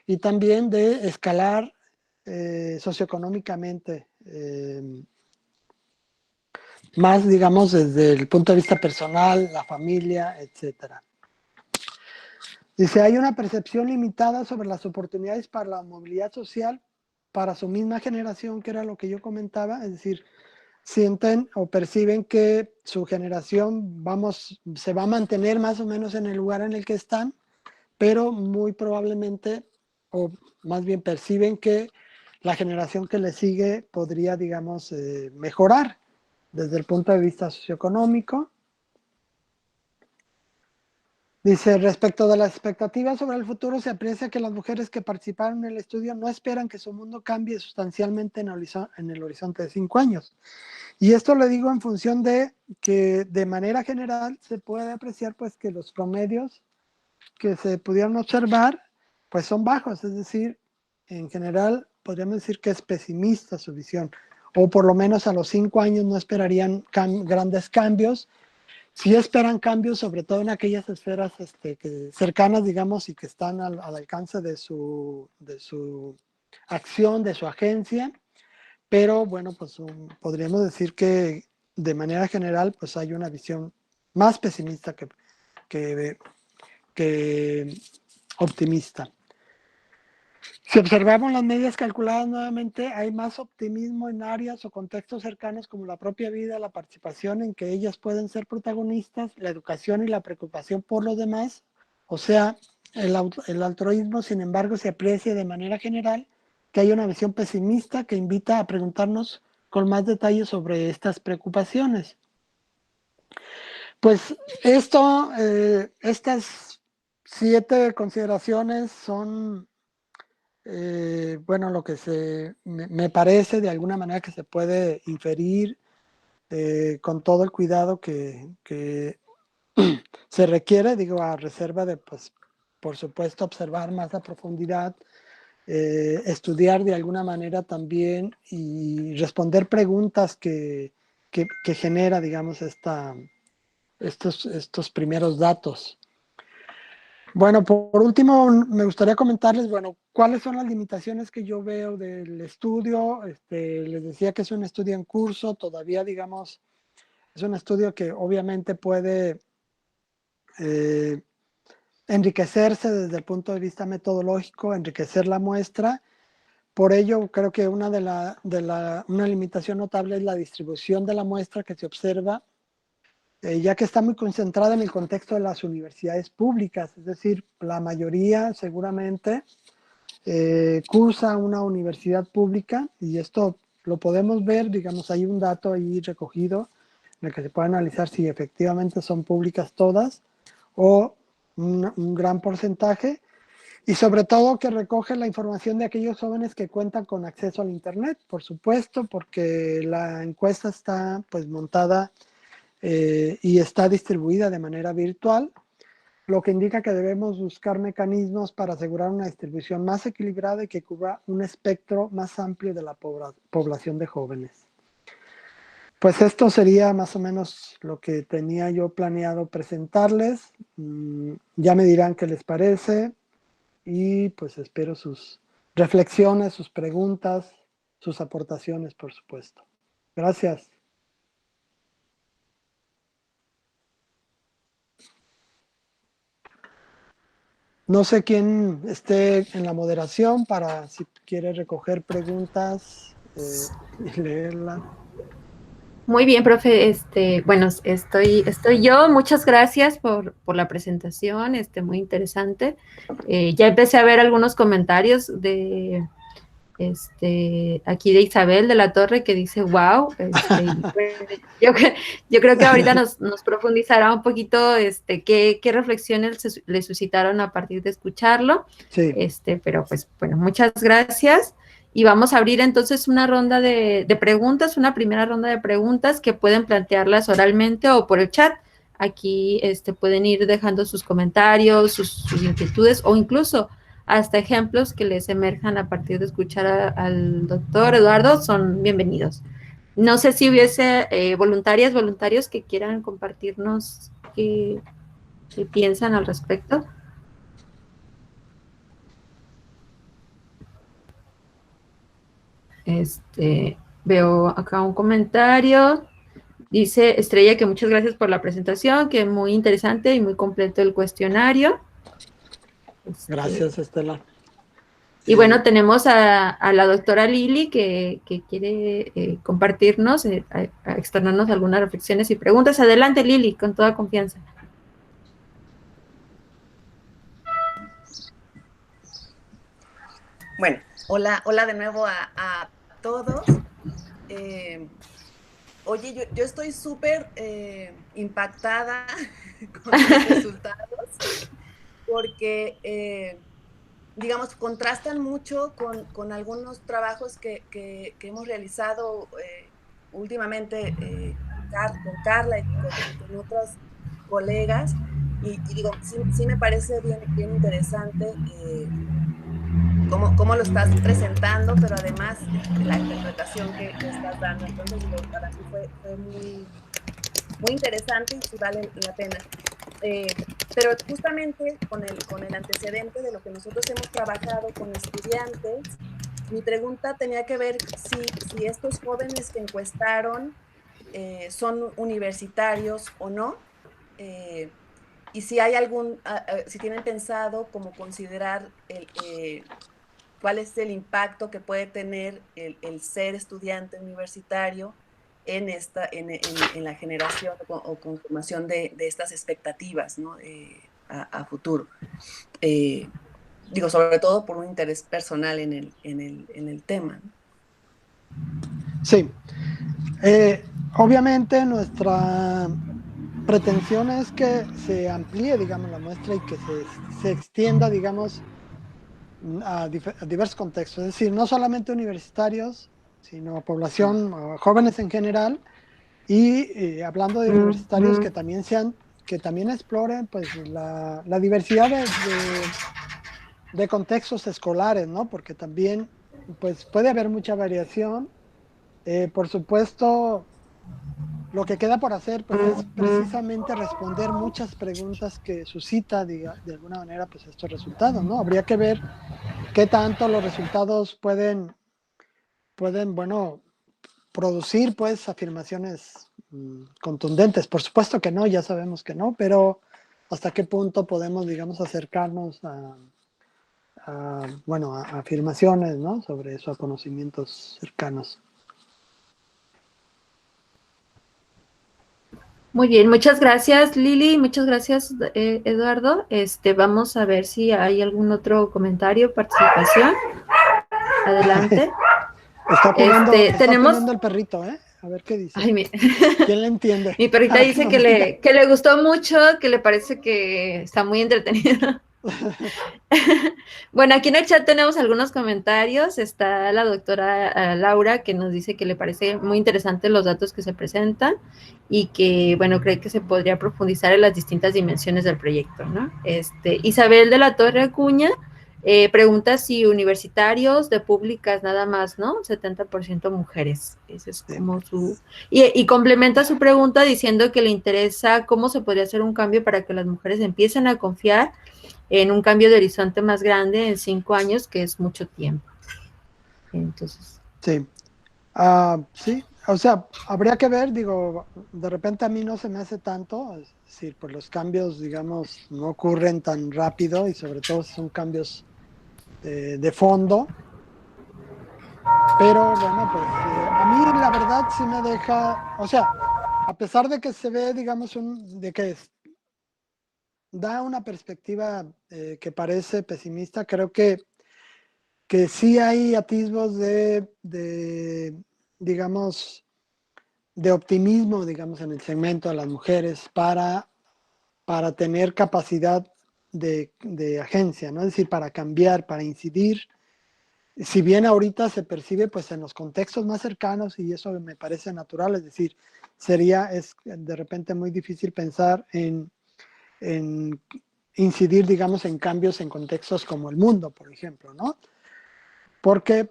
Speaker 1: y también de escalar socioeconómicamente. Más, digamos, desde el punto de vista personal, la familia, etcétera. Dice, hay una percepción limitada sobre las oportunidades para la movilidad social para su misma generación, que era lo que yo comentaba, es decir, sienten o perciben que su generación, se va a mantener más o menos en el lugar en el que están, pero muy probablemente, o más bien perciben que la generación que le sigue podría, digamos, mejorar desde el punto de vista socioeconómico. Dice, respecto de las expectativas sobre el futuro, se aprecia que las mujeres que participaron en el estudio no esperan que su mundo cambie sustancialmente en el horizonte de 5 años. Y esto lo digo en función de que de manera general se puede apreciar pues que los promedios que se pudieron observar pues son bajos, es decir, en general podríamos decir que es pesimista su visión, o por lo menos a los 5 años no esperarían grandes cambios. Sí esperan cambios, sobre todo en aquellas esferas cercanas, digamos, y que están al alcance de su acción, de su agencia, pero bueno, pues podríamos decir que de manera general, pues hay una visión más pesimista que optimista. Si observamos las medias calculadas nuevamente, hay más optimismo en áreas o contextos cercanos como la propia vida, la participación en que ellas pueden ser protagonistas, la educación y la preocupación por los demás. O sea, el altruismo, sin embargo, se aprecia de manera general que hay una visión pesimista que invita a preguntarnos con más detalle sobre estas preocupaciones. Pues estas 7 consideraciones son bueno, lo que me parece de alguna manera que se puede inferir con todo el cuidado que se requiere, digo, a reserva de, pues, por supuesto, observar más a profundidad, estudiar de alguna manera también y responder preguntas que genera, digamos, estos primeros datos. Bueno, por último, me gustaría comentarles, bueno, cuáles son las limitaciones que yo veo del estudio. Les decía que es un estudio en curso, todavía, digamos, es un estudio que obviamente puede eh, enriquecerse desde el punto de vista metodológico, enriquecer la muestra. Por ello, creo que una limitación notable es la distribución de la muestra que se observa, ya que está muy concentrada en el contexto de las universidades públicas, es decir, la mayoría seguramente cursa una universidad pública y esto lo podemos ver, digamos, hay un dato ahí recogido la que se puede analizar si efectivamente son públicas todas o un gran porcentaje, y sobre todo que recoge la información de aquellos jóvenes que cuentan con acceso al Internet, por supuesto, porque la encuesta está pues montada y está distribuida de manera virtual, lo que indica que debemos buscar mecanismos para asegurar una distribución más equilibrada y que cubra un espectro más amplio de la población de jóvenes. Pues esto sería más o menos lo que tenía yo planeado presentarles. Ya me dirán qué les parece y pues espero sus reflexiones, sus preguntas, sus aportaciones, por supuesto. Gracias. No sé quién esté en la moderación para si quiere recoger preguntas y leerlas.
Speaker 2: Muy bien, profe. Bueno, estoy yo. Muchas gracias por la presentación, muy interesante. Ya empecé a ver algunos comentarios de aquí de Isabel de la Torre que dice, wow, yo, yo creo que ahorita nos profundizará un poquito qué reflexiones le suscitaron a partir de escucharlo.
Speaker 1: Sí.
Speaker 2: Pero pues bueno, muchas gracias. Y vamos a abrir entonces una ronda de preguntas, una primera ronda de preguntas que pueden plantearlas oralmente o por el chat. Aquí pueden ir dejando sus comentarios, sus inquietudes o incluso hasta ejemplos que les emerjan a partir de escuchar al doctor Eduardo, son bienvenidos. No sé si hubiese voluntarios que quieran compartirnos qué piensan al respecto. Veo acá un comentario. Dice Estrella que muchas gracias por la presentación, que muy interesante y muy completo el cuestionario.
Speaker 1: Gracias, Estela.
Speaker 2: Y bueno, tenemos a la doctora Lili que quiere compartirnos, a externarnos algunas reflexiones y preguntas. Adelante, Lili, con toda confianza.
Speaker 3: Bueno, hola de nuevo a todos. Oye, yo estoy súper impactada con los resultados porque, digamos, contrastan mucho con algunos trabajos que hemos realizado últimamente con Carla y con otras colegas. Y digo, sí me parece bien interesante cómo lo estás presentando, pero además la interpretación que estás dando. Entonces, digo, para mí fue muy interesante y sí vale la pena. Pero justamente con el antecedente de lo que nosotros hemos trabajado con estudiantes, mi pregunta tenía que ver si estos jóvenes que encuestaron son universitarios o no, y si hay si tienen pensado como considerar cuál es el impacto que puede tener el ser estudiante universitario en la generación o conformación de estas expectativas, ¿no? A futuro. Digo, sobre todo por un interés personal en el tema, ¿no?
Speaker 1: Sí. Obviamente nuestra pretensión es que se amplíe, digamos, la muestra y que se extienda, digamos, a diversos contextos, es decir, no solamente universitarios, sino a población, a jóvenes en general, y hablando de universitarios que también exploren pues la diversidad de contextos escolares, ¿no? Porque también pues puede haber mucha variación. Por supuesto, lo que queda por hacer pues es precisamente responder muchas preguntas que suscita de alguna manera pues estos resultados, ¿no? Habría que ver qué tanto los resultados pueden bueno, producir pues afirmaciones contundentes. Por supuesto que no, ya sabemos que no, pero hasta qué punto podemos, digamos, acercarnos bueno, a afirmaciones, ¿no? Sobre eso, a conocimientos cercanos.
Speaker 2: Muy bien, muchas gracias, Lili, muchas gracias, Eduardo. Vamos a ver si hay algún otro comentario, participación. Adelante.
Speaker 1: Está poniendo el perrito, ¿eh? A ver qué dice.
Speaker 2: Ay,
Speaker 1: ¿Quién le entiende?
Speaker 2: Mi perrita dice que le gustó mucho, que le parece que está muy entretenido. Bueno, aquí en el chat tenemos algunos comentarios. Está la doctora Laura, que nos dice que le parece muy interesante los datos que se presentan y que, bueno, cree que se podría profundizar en las distintas dimensiones del proyecto, ¿no? Isabel de la Torre Acuña pregunta si universitarios de públicas nada más, ¿no? 70% mujeres. Ese es como su... Y complementa su pregunta diciendo que le interesa cómo se podría hacer un cambio para que las mujeres empiecen a confiar en un cambio de horizonte más grande en 5 años, que es mucho tiempo. Entonces.
Speaker 1: Sí. Sí, o sea, habría que ver, digo, de repente a mí no se me hace tanto, es decir, pues los cambios, digamos, no ocurren tan rápido y sobre todo son cambios de fondo. Pero bueno, pues a mí la verdad sí me deja, o sea, a pesar de que se ve, digamos, de que da una perspectiva que parece pesimista, creo que sí hay atisbos digamos, de optimismo, digamos, en el segmento de las mujeres para tener capacidad de agencia, ¿no? Es decir, para cambiar, para incidir. Si bien ahorita se percibe, pues, en los contextos más cercanos, y eso me parece natural, es decir, es de repente muy difícil pensar en incidir, digamos, en cambios en contextos como el mundo, por ejemplo, ¿no? Porque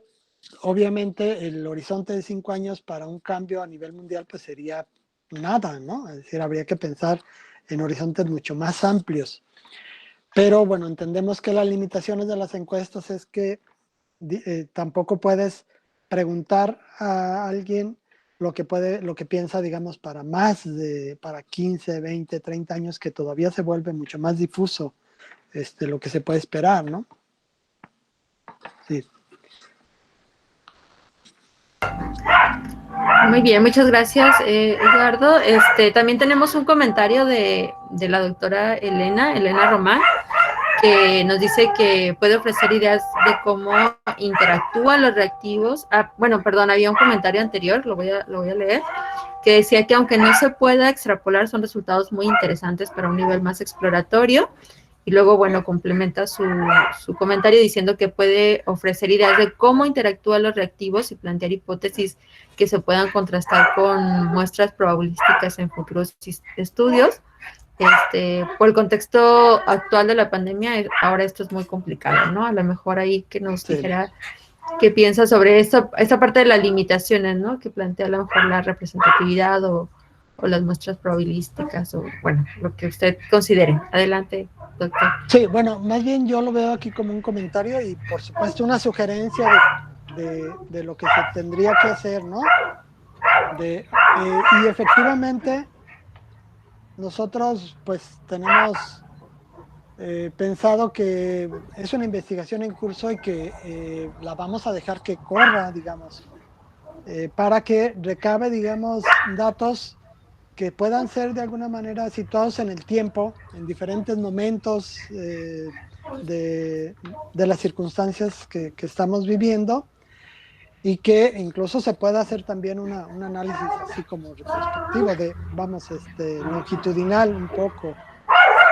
Speaker 1: obviamente el horizonte de 5 años para un cambio a nivel mundial pues sería nada, ¿no? Es decir, habría que pensar en horizontes mucho más amplios. Pero bueno, entendemos que las limitaciones de las encuestas es que tampoco puedes preguntar a alguien lo que piensa, digamos, para 15, 20, 30 años, que todavía se vuelve mucho más difuso lo que se puede esperar, ¿no? Sí.
Speaker 2: Muy bien, muchas gracias, Eduardo. También tenemos un comentario de la doctora Elena Román, que nos dice que puede ofrecer ideas de cómo interactúan los reactivos. Bueno, perdón, había un comentario anterior, lo voy a leer, que decía que aunque no se pueda extrapolar, son resultados muy interesantes para un nivel más exploratorio. Y luego, bueno, complementa su comentario diciendo que puede ofrecer ideas de cómo interactúan los reactivos y plantear hipótesis que se puedan contrastar con muestras probabilísticas en futuros estudios. Por el contexto actual de la pandemia, ahora esto es muy complicado, ¿no? A lo mejor ahí que nos dijera qué piensa sobre esta parte de las limitaciones, ¿no? Que plantea a lo mejor la representatividad o las muestras probabilísticas, o bueno, lo que usted considere. Adelante, doctor.
Speaker 1: Sí, bueno, más bien yo lo veo aquí como un comentario y por supuesto una sugerencia de lo que se tendría que hacer, ¿no? Y efectivamente nosotros pues tenemos pensado que es una investigación en curso y que la vamos a dejar que corra, digamos, para que recabe, digamos, datos que puedan ser de alguna manera situados en el tiempo, en diferentes momentos de las circunstancias que estamos viviendo, y que incluso se pueda hacer también un análisis así como retrospectivo, longitudinal un poco,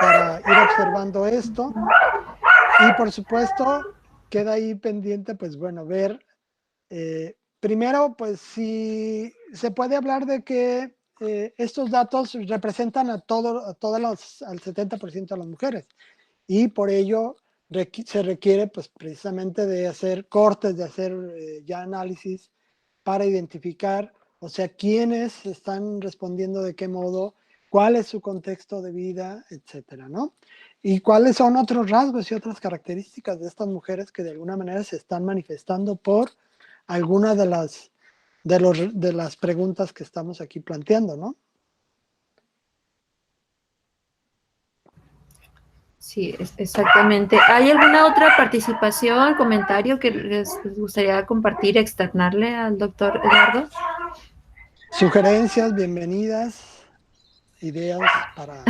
Speaker 1: para ir observando esto. Y por supuesto queda ahí pendiente, pues bueno, ver primero, pues si se puede hablar de que estos datos representan al 70% de las mujeres, y por ello se requiere pues precisamente de hacer cortes, de hacer ya análisis para identificar, o sea, quiénes están respondiendo de qué modo, cuál es su contexto de vida, etcétera, ¿no? Y cuáles son otros rasgos y otras características de estas mujeres que de alguna manera se están manifestando por alguna de las preguntas que estamos aquí planteando, ¿no?
Speaker 2: Sí, exactamente. ¿Hay alguna otra participación, comentario que les gustaría compartir, externarle al doctor Eduardo?
Speaker 1: Sugerencias, bienvenidas, ideas para...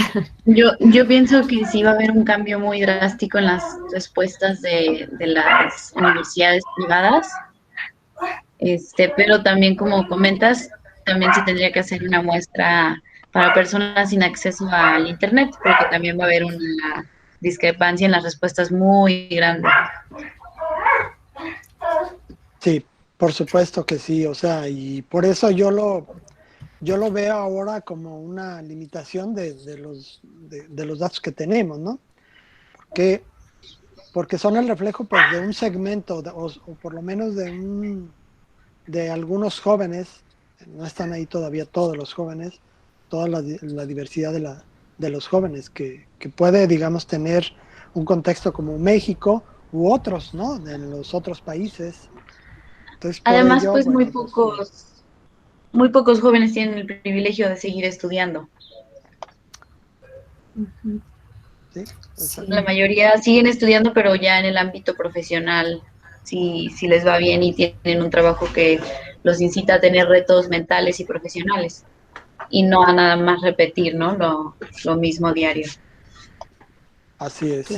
Speaker 4: Yo pienso que sí va a haber un cambio muy drástico en las respuestas de las universidades privadas, pero también, como comentas, también se tendría que hacer una muestra para personas sin acceso al Internet, porque también va a haber una discrepancia en las respuestas muy grande.
Speaker 1: Sí, por supuesto que sí, o sea, y por eso yo lo veo ahora como una limitación de los datos que tenemos, ¿no? Que, porque son el reflejo pues, de un segmento, o por lo menos de algunos jóvenes, no están ahí todavía todos los jóvenes, toda la diversidad de los jóvenes, que puede, digamos, tener un contexto como México u otros, ¿no? En los otros países. Entonces, por
Speaker 4: Además,
Speaker 1: ello,
Speaker 4: pues
Speaker 1: bueno, pues sí.
Speaker 4: muy pocos jóvenes tienen el privilegio de seguir estudiando.
Speaker 1: Sí,
Speaker 2: Sí.
Speaker 4: La mayoría siguen estudiando, pero ya en el ámbito profesional, si les va bien y tienen un trabajo que los incita a tener retos mentales y profesionales, y no a nada más repetir, ¿no? Lo mismo diario.
Speaker 1: así es.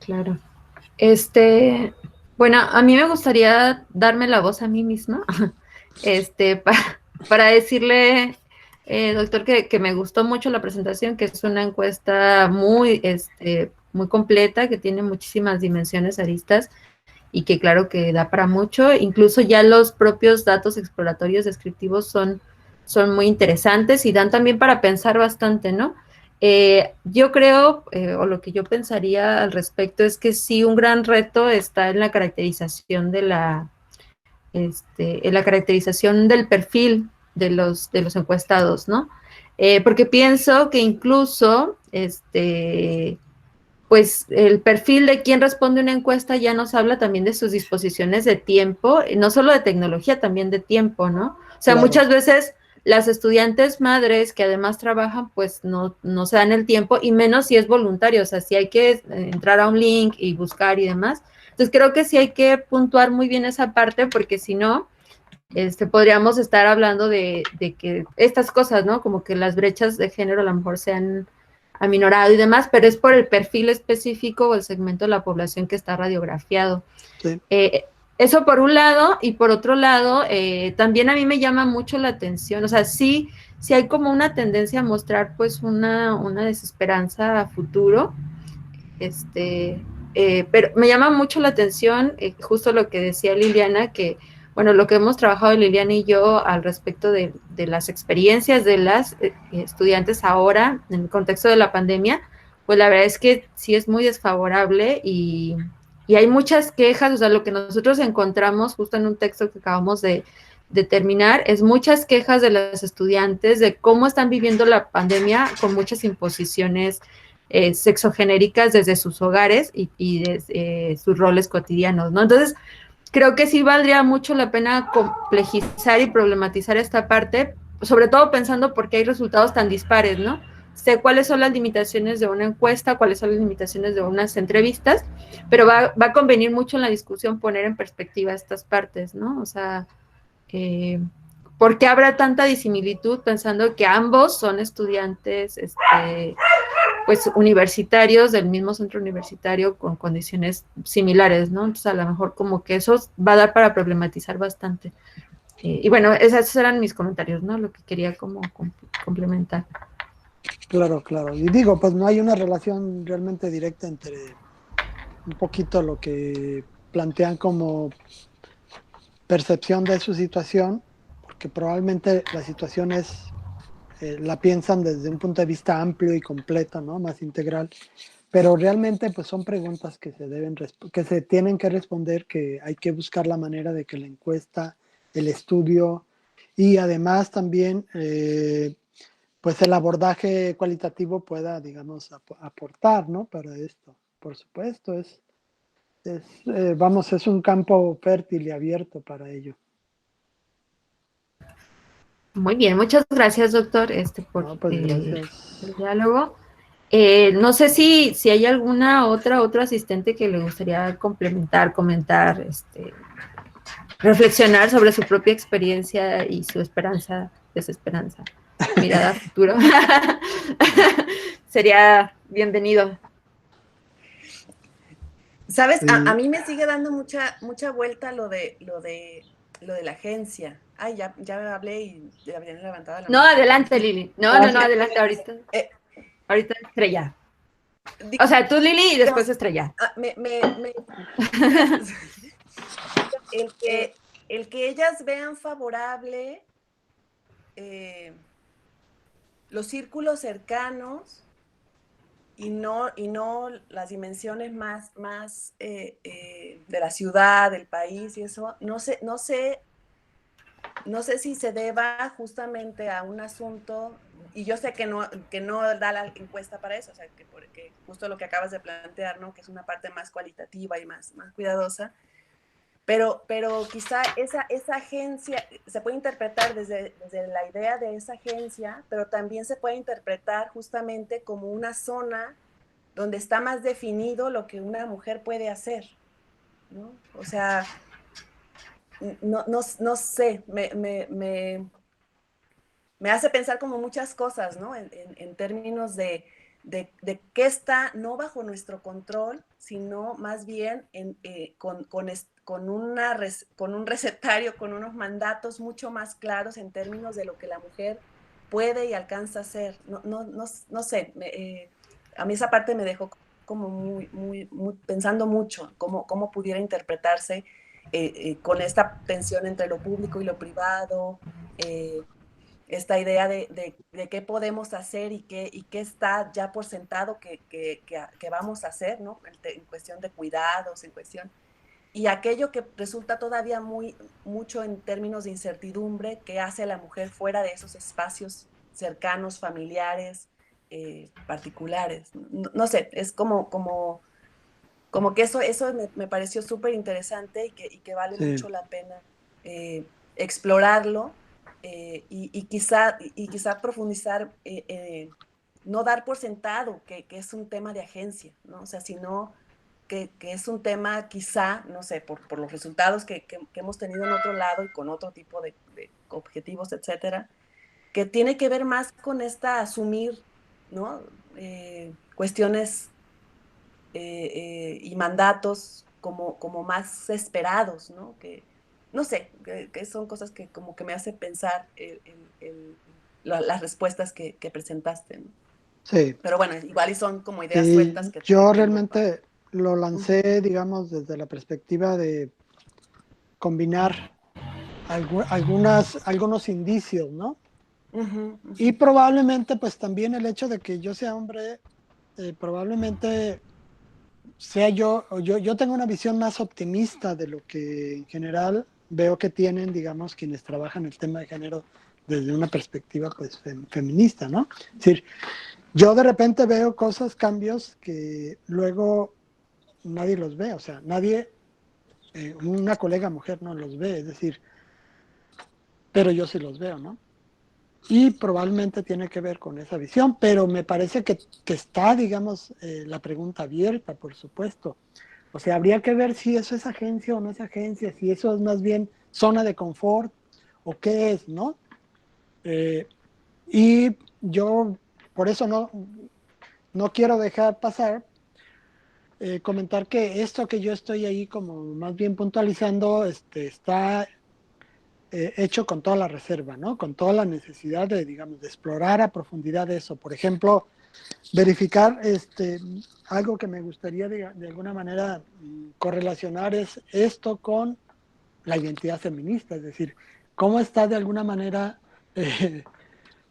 Speaker 2: Claro, claro. Bueno, a mí me gustaría darme la voz a mí misma, para decirle, doctor, que me gustó mucho la presentación, que es una encuesta muy completa, que tiene muchísimas dimensiones, aristas, y que claro que da para mucho. Incluso ya los propios datos exploratorios descriptivos son muy interesantes y dan también para pensar bastante, ¿no? Yo creo, o lo que yo pensaría al respecto es que sí, un gran reto está en la caracterización en la caracterización del perfil de los encuestados, ¿no? Porque pienso que incluso, pues el perfil de quien responde una encuesta ya nos habla también de sus disposiciones de tiempo, no solo de tecnología, también de tiempo, ¿no? O sea,
Speaker 1: Claro.
Speaker 2: muchas veces las estudiantes madres que además trabajan, pues no se dan el tiempo, y menos si es voluntario, o sea, si hay que entrar a un link y buscar y demás. Entonces creo que sí hay que puntuar muy bien esa parte, porque si no, podríamos estar hablando de que estas cosas, ¿no? Como que las brechas de género a lo mejor se han aminorado y demás, pero es por el perfil específico o el segmento de la población que está radiografiado.
Speaker 1: Sí.
Speaker 2: Eso por un lado, y por otro lado, también a mí me llama mucho la atención, o sea, sí hay como una tendencia a mostrar pues una desesperanza a futuro, pero me llama mucho la atención justo lo que decía Liliana, que bueno, lo que hemos trabajado Liliana y yo al respecto de las experiencias de las estudiantes ahora en el contexto de la pandemia, pues la verdad es que sí es muy desfavorable y hay muchas quejas, o sea, lo que nosotros encontramos justo en un texto que acabamos de terminar, es muchas quejas de las estudiantes de cómo están viviendo la pandemia con muchas imposiciones sexogenéricas desde sus hogares y desde sus roles cotidianos, ¿no? Entonces, creo que sí valdría mucho la pena complejizar y problematizar esta parte, sobre todo pensando porque hay resultados tan dispares, ¿no? Sé cuáles son las limitaciones de una encuesta, cuáles son las limitaciones de unas entrevistas, pero va a convenir mucho en la discusión poner en perspectiva estas partes, ¿no? O sea, ¿por qué habrá tanta disimilitud pensando que ambos son estudiantes, pues universitarios del mismo centro universitario con condiciones similares, ¿no? Entonces a lo mejor como que eso va a dar para problematizar bastante. Y bueno, esos eran mis comentarios, ¿no? Lo que quería como complementar.
Speaker 1: Claro, claro. Y digo, pues no hay una relación realmente directa entre un poquito lo que plantean como percepción de su situación, porque probablemente la situación la piensan desde un punto de vista amplio y completo, ¿no? Más integral. Pero realmente pues son preguntas que que se tienen que responder, que hay que buscar la manera de que la encuesta, el estudio y además también pues el abordaje cualitativo pueda, digamos, aportar, ¿no? Para esto. Por supuesto, vamos, es un campo fértil y abierto para ello.
Speaker 2: Muy bien, muchas gracias, doctor, por
Speaker 1: No, pues gracias.
Speaker 2: el diálogo. No sé si hay alguna otro asistente que le gustaría complementar, comentar, reflexionar sobre su propia experiencia y su esperanza, desesperanza, mirada a futuro. Sería bienvenido.
Speaker 3: ¿Sabes? A mí me sigue dando mucha vuelta lo de la agencia. Ay, ya me hablé y ya habían levantado la
Speaker 2: No,
Speaker 3: mano.
Speaker 2: Lili. No, adelante ahorita. Ahorita Estrella. O sea, tú, Lili, y después Estrella.
Speaker 3: El que ellas vean favorable los círculos cercanos y no las dimensiones más de la ciudad, del país y eso, no sé si se deba justamente a un asunto, y yo sé que no da la encuesta para eso, o sea, porque justo lo que acabas de plantear, ¿no? Que es una parte más cualitativa y más cuidadosa, pero quizá esa agencia se puede interpretar desde la idea de esa agencia, pero también se puede interpretar justamente como una zona donde está más definido lo que una mujer puede hacer, ¿no? O sea, no sé, me hace pensar como muchas cosas, ¿no? En términos de qué está no bajo nuestro control, sino más bien con un recetario, con unos mandatos mucho más claros en términos de lo que la mujer puede y alcanza a hacer. No sé, a mí esa parte me dejó como muy pensando mucho cómo pudiera interpretarse con esta tensión entre lo público y lo privado, esta idea de qué podemos hacer y qué está ya por sentado que vamos a hacer, ¿no? En cuestión de cuidados, en cuestión... Y aquello que resulta todavía mucho en términos de incertidumbre que hace a la mujer fuera de esos espacios cercanos, familiares, particulares. No sé, es como que eso me pareció súper interesante y que vale mucho la pena explorarlo y quizá profundizar, no dar por sentado que es un tema de agencia, ¿no? O sea, sino que es un tema quizá, no sé, por los resultados que hemos tenido en otro lado y con otro tipo de objetivos, etcétera, que tiene que ver más con asumir, ¿no? Cuestiones y mandatos como más esperados, ¿no? Que, no sé, que son cosas que como que me hace pensar las respuestas que presentaste, ¿no?
Speaker 1: Sí.
Speaker 3: Pero bueno, igual y son como ideas sueltas que
Speaker 1: yo
Speaker 3: tengo
Speaker 1: realmente lo lancé, digamos, desde la perspectiva de combinar algunos indicios, ¿no? Y probablemente, pues también el hecho de que yo sea hombre, probablemente sea yo tengo una visión más optimista de lo que en general veo que tienen, digamos, quienes trabajan el tema de género desde una perspectiva, pues, feminista, ¿no? Es decir, yo de repente veo cambios que luego nadie los ve, o sea, una colega mujer no los ve, es decir, pero yo sí los veo, ¿no? Y probablemente tiene que ver con esa visión, pero me parece que está, digamos, la pregunta abierta, por supuesto. O sea, habría que ver si eso es agencia o no es agencia, si eso es más bien zona de confort o qué es, ¿no? Y yo por eso no quiero dejar pasar comentar que esto que yo estoy ahí como más bien puntualizando está hecho con toda la reserva, ¿no? Con toda la necesidad de, digamos, de explorar a profundidad eso. Por ejemplo, verificar algo que me gustaría de alguna manera correlacionar es esto con la identidad feminista, es decir, cómo está de alguna manera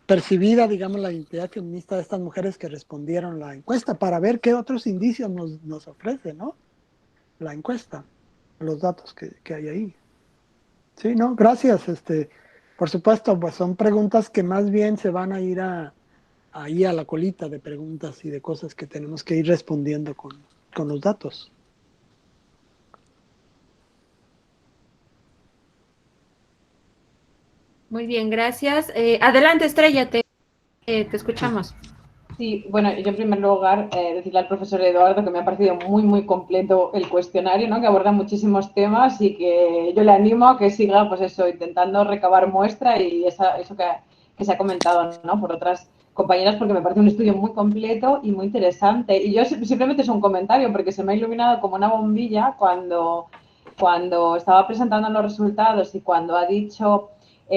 Speaker 1: percibida, digamos, la identidad feminista de estas mujeres que respondieron la encuesta, para ver qué otros indicios nos ofrece, ¿no? La encuesta, los datos que hay ahí. Sí, no, gracias. Por supuesto, pues son preguntas que más bien se van a ir ahí a la colita de preguntas y de cosas que tenemos que ir respondiendo con los datos.
Speaker 2: Muy bien, gracias. Adelante, Estrella, te escuchamos.
Speaker 5: Sí, bueno, yo en primer lugar decirle al profesor Eduardo que me ha parecido muy completo el cuestionario, ¿no? Que aborda muchísimos temas y que yo le animo a que siga, pues eso, intentando recabar muestra y eso que se ha comentado, ¿no? Por otras compañeras, porque me parece un estudio muy completo y muy interesante. Y yo simplemente es un comentario, porque se me ha iluminado como una bombilla cuando estaba presentando los resultados y cuando ha dicho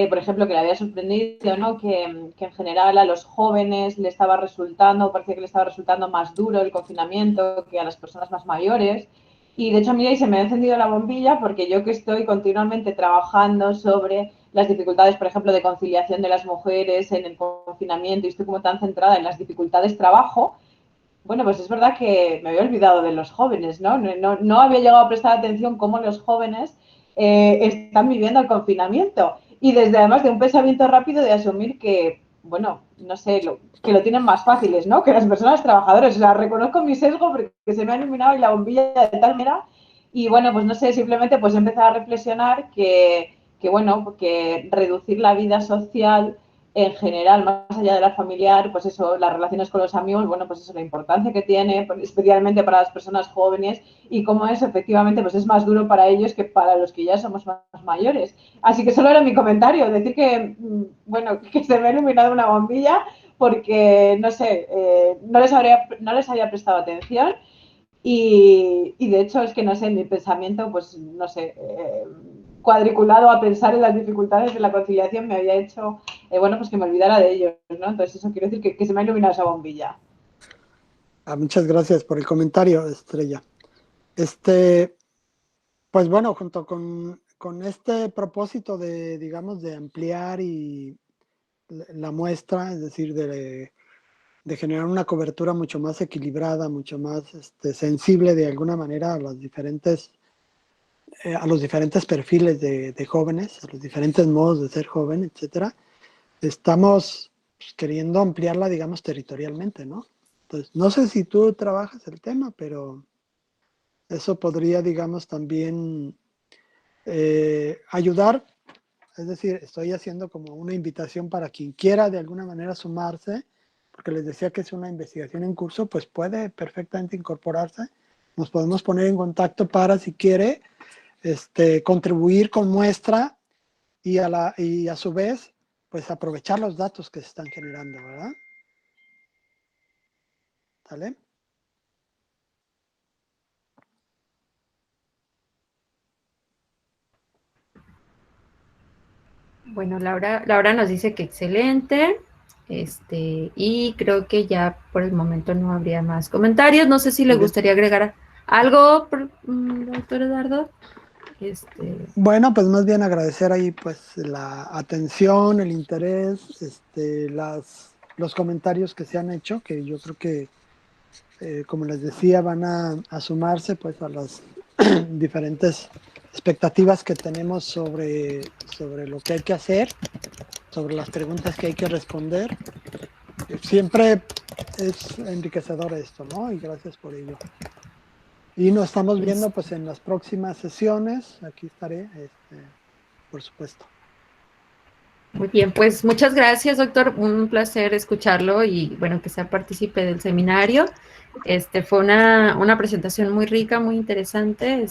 Speaker 5: por ejemplo, que le había sorprendido, ¿no? Que en general a los jóvenes le estaba resultando, parecía que le estaba resultando más duro el confinamiento que a las personas más mayores. Y de hecho, mira, y se me ha encendido la bombilla porque yo que estoy continuamente trabajando sobre las dificultades, por ejemplo, de conciliación de las mujeres en el confinamiento y estoy como tan centrada en las dificultades trabajo, bueno, pues es verdad que me había olvidado de los jóvenes, ¿no? No había llegado a prestar atención cómo los jóvenes están viviendo el confinamiento. Y desde además de un pensamiento rápido de asumir que, bueno, no sé, que lo tienen más fáciles, ¿no? Que las personas trabajadoras. O sea, reconozco mi sesgo porque se me ha iluminado la bombilla de tal manera. Y bueno, pues no sé, simplemente pues empezar a reflexionar que bueno, que reducir la vida social en general, más allá de la familiar, pues eso, las relaciones con los amigos, bueno, pues eso, la importancia que tiene, especialmente para las personas jóvenes y cómo es, efectivamente, pues es más duro para ellos que para los que ya somos más mayores. Así que solo era mi comentario, decir que, bueno, que se me ha iluminado una bombilla porque, no sé, no les había prestado atención y de hecho es que, no sé, mi pensamiento, pues, no sé, cuadriculado a pensar en las dificultades de la conciliación me había hecho, bueno, pues que me olvidara de ellos, ¿no? Entonces eso quiere decir que se me ha iluminado esa bombilla.
Speaker 1: Muchas gracias por el comentario, Estrella. Pues bueno, junto con este propósito de, digamos, de ampliar y la muestra, es decir, de generar una cobertura mucho más equilibrada, mucho más sensible de alguna manera a los diferentes perfiles de jóvenes, a los diferentes modos de ser joven, etcétera. Estamos pues, queriendo ampliarla, digamos, territorialmente, ¿no? Entonces, no sé si tú trabajas el tema, pero eso podría, digamos, también ayudar. Es decir, estoy haciendo como una invitación para quien quiera de alguna manera sumarse, porque les decía que es una investigación en curso, pues puede perfectamente incorporarse. Nos podemos poner en contacto para, si quiere, contribuir con muestra y a su vez, pues aprovechar los datos que se están generando, ¿verdad? ¿Sale?
Speaker 2: Bueno, Laura nos dice que excelente. Y creo que ya por el momento no habría más comentarios. No sé si le gustaría agregar algo, doctor Eduardo.
Speaker 1: Bueno, pues más bien agradecer ahí pues la atención, el interés, los comentarios que se han hecho, que yo creo que, como les decía, van a sumarse pues a las diferentes expectativas que tenemos sobre lo que hay que hacer, sobre las preguntas que hay que responder. Siempre es enriquecedor esto, ¿no? Y gracias por ello. Y nos estamos viendo pues en las próximas sesiones. Aquí estaré, por supuesto.
Speaker 2: Muy bien, pues muchas gracias, doctor. Un placer escucharlo y bueno, que sea partícipe del seminario. Fue una presentación muy rica, muy interesante,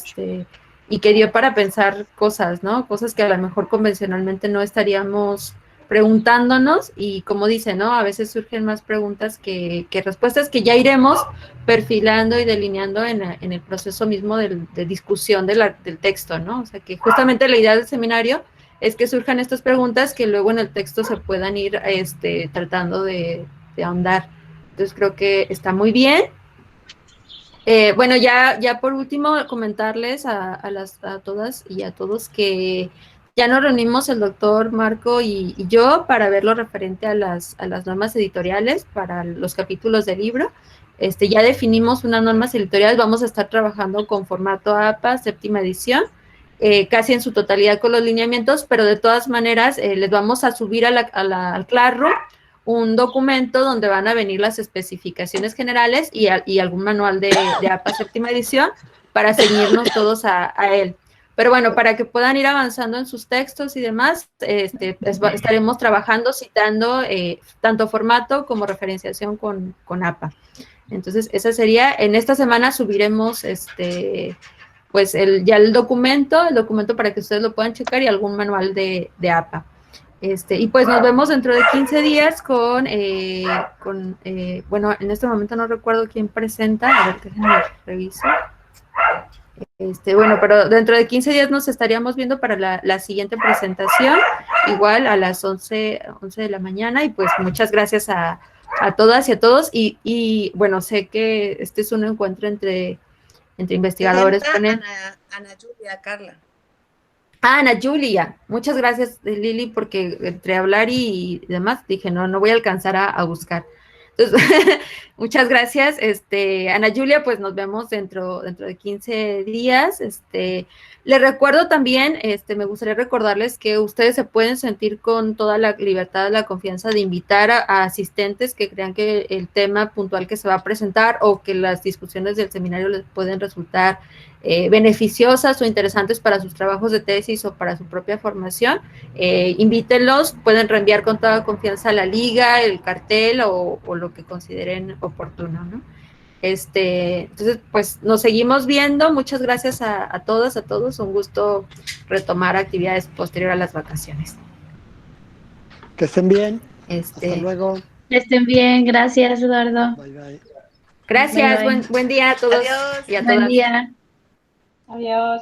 Speaker 2: y que dio para pensar cosas, ¿no? Cosas que a lo mejor convencionalmente no estaríamos preguntándonos y como dice, ¿no? A veces surgen más preguntas que respuestas que ya iremos perfilando y delineando en el proceso mismo de discusión del texto, ¿no? O sea, que justamente la idea del seminario es que surjan estas preguntas que luego en el texto se puedan ir tratando de ahondar. Entonces creo que está muy bien. Bueno, ya por último, comentarles a todas y a todos que ya nos reunimos el doctor Marco y yo para ver lo referente a las normas editoriales para los capítulos del libro. Ya definimos unas normas editoriales, vamos a estar trabajando con formato APA, séptima edición, casi en su totalidad con los lineamientos, pero de todas maneras les vamos a subir al Classroom un documento donde van a venir las especificaciones generales y algún manual de APA séptima edición para ceñirnos todos a él. Pero bueno, para que puedan ir avanzando en sus textos y demás, estaremos trabajando, citando tanto formato como referenciación con APA. Entonces, esa sería, en esta semana subiremos pues ya el documento para que ustedes lo puedan checar y algún manual de APA. Y pues nos vemos dentro de 15 días bueno, en este momento no recuerdo quién presenta, a ver, déjenme reviso. Bueno, pero dentro de 15 días nos estaríamos viendo para la siguiente presentación igual a las 11 de la mañana, y pues muchas gracias a todas y a todos, y bueno, sé que este es un encuentro entre investigadores.
Speaker 3: Ana Julia, Carla.
Speaker 2: Ana Julia, muchas gracias, Lili, porque entre hablar y demás dije, no voy a alcanzar a buscar. Entonces, muchas gracias. Ana Julia, pues nos vemos dentro de 15 días. Les recuerdo también, me gustaría recordarles que ustedes se pueden sentir con toda la libertad, la confianza de invitar a asistentes que crean que el tema puntual que se va a presentar o que las discusiones del seminario les pueden resultar beneficiosas o interesantes para sus trabajos de tesis o para su propia formación. Invítenlos, pueden reenviar con toda confianza la liga, el cartel o lo que consideren oportuno, ¿no? Entonces, pues nos seguimos viendo. Muchas gracias a todas, a todos. Un gusto retomar actividades posterior a las vacaciones.
Speaker 1: Que estén bien. Hasta luego.
Speaker 4: Que estén bien. Gracias, Eduardo.
Speaker 1: Bye, bye.
Speaker 2: Gracias.
Speaker 4: Bye, bye.
Speaker 2: Buen día a todos.
Speaker 3: Adiós.
Speaker 2: Y a
Speaker 4: Buen
Speaker 2: todas.
Speaker 4: día.
Speaker 5: Adiós.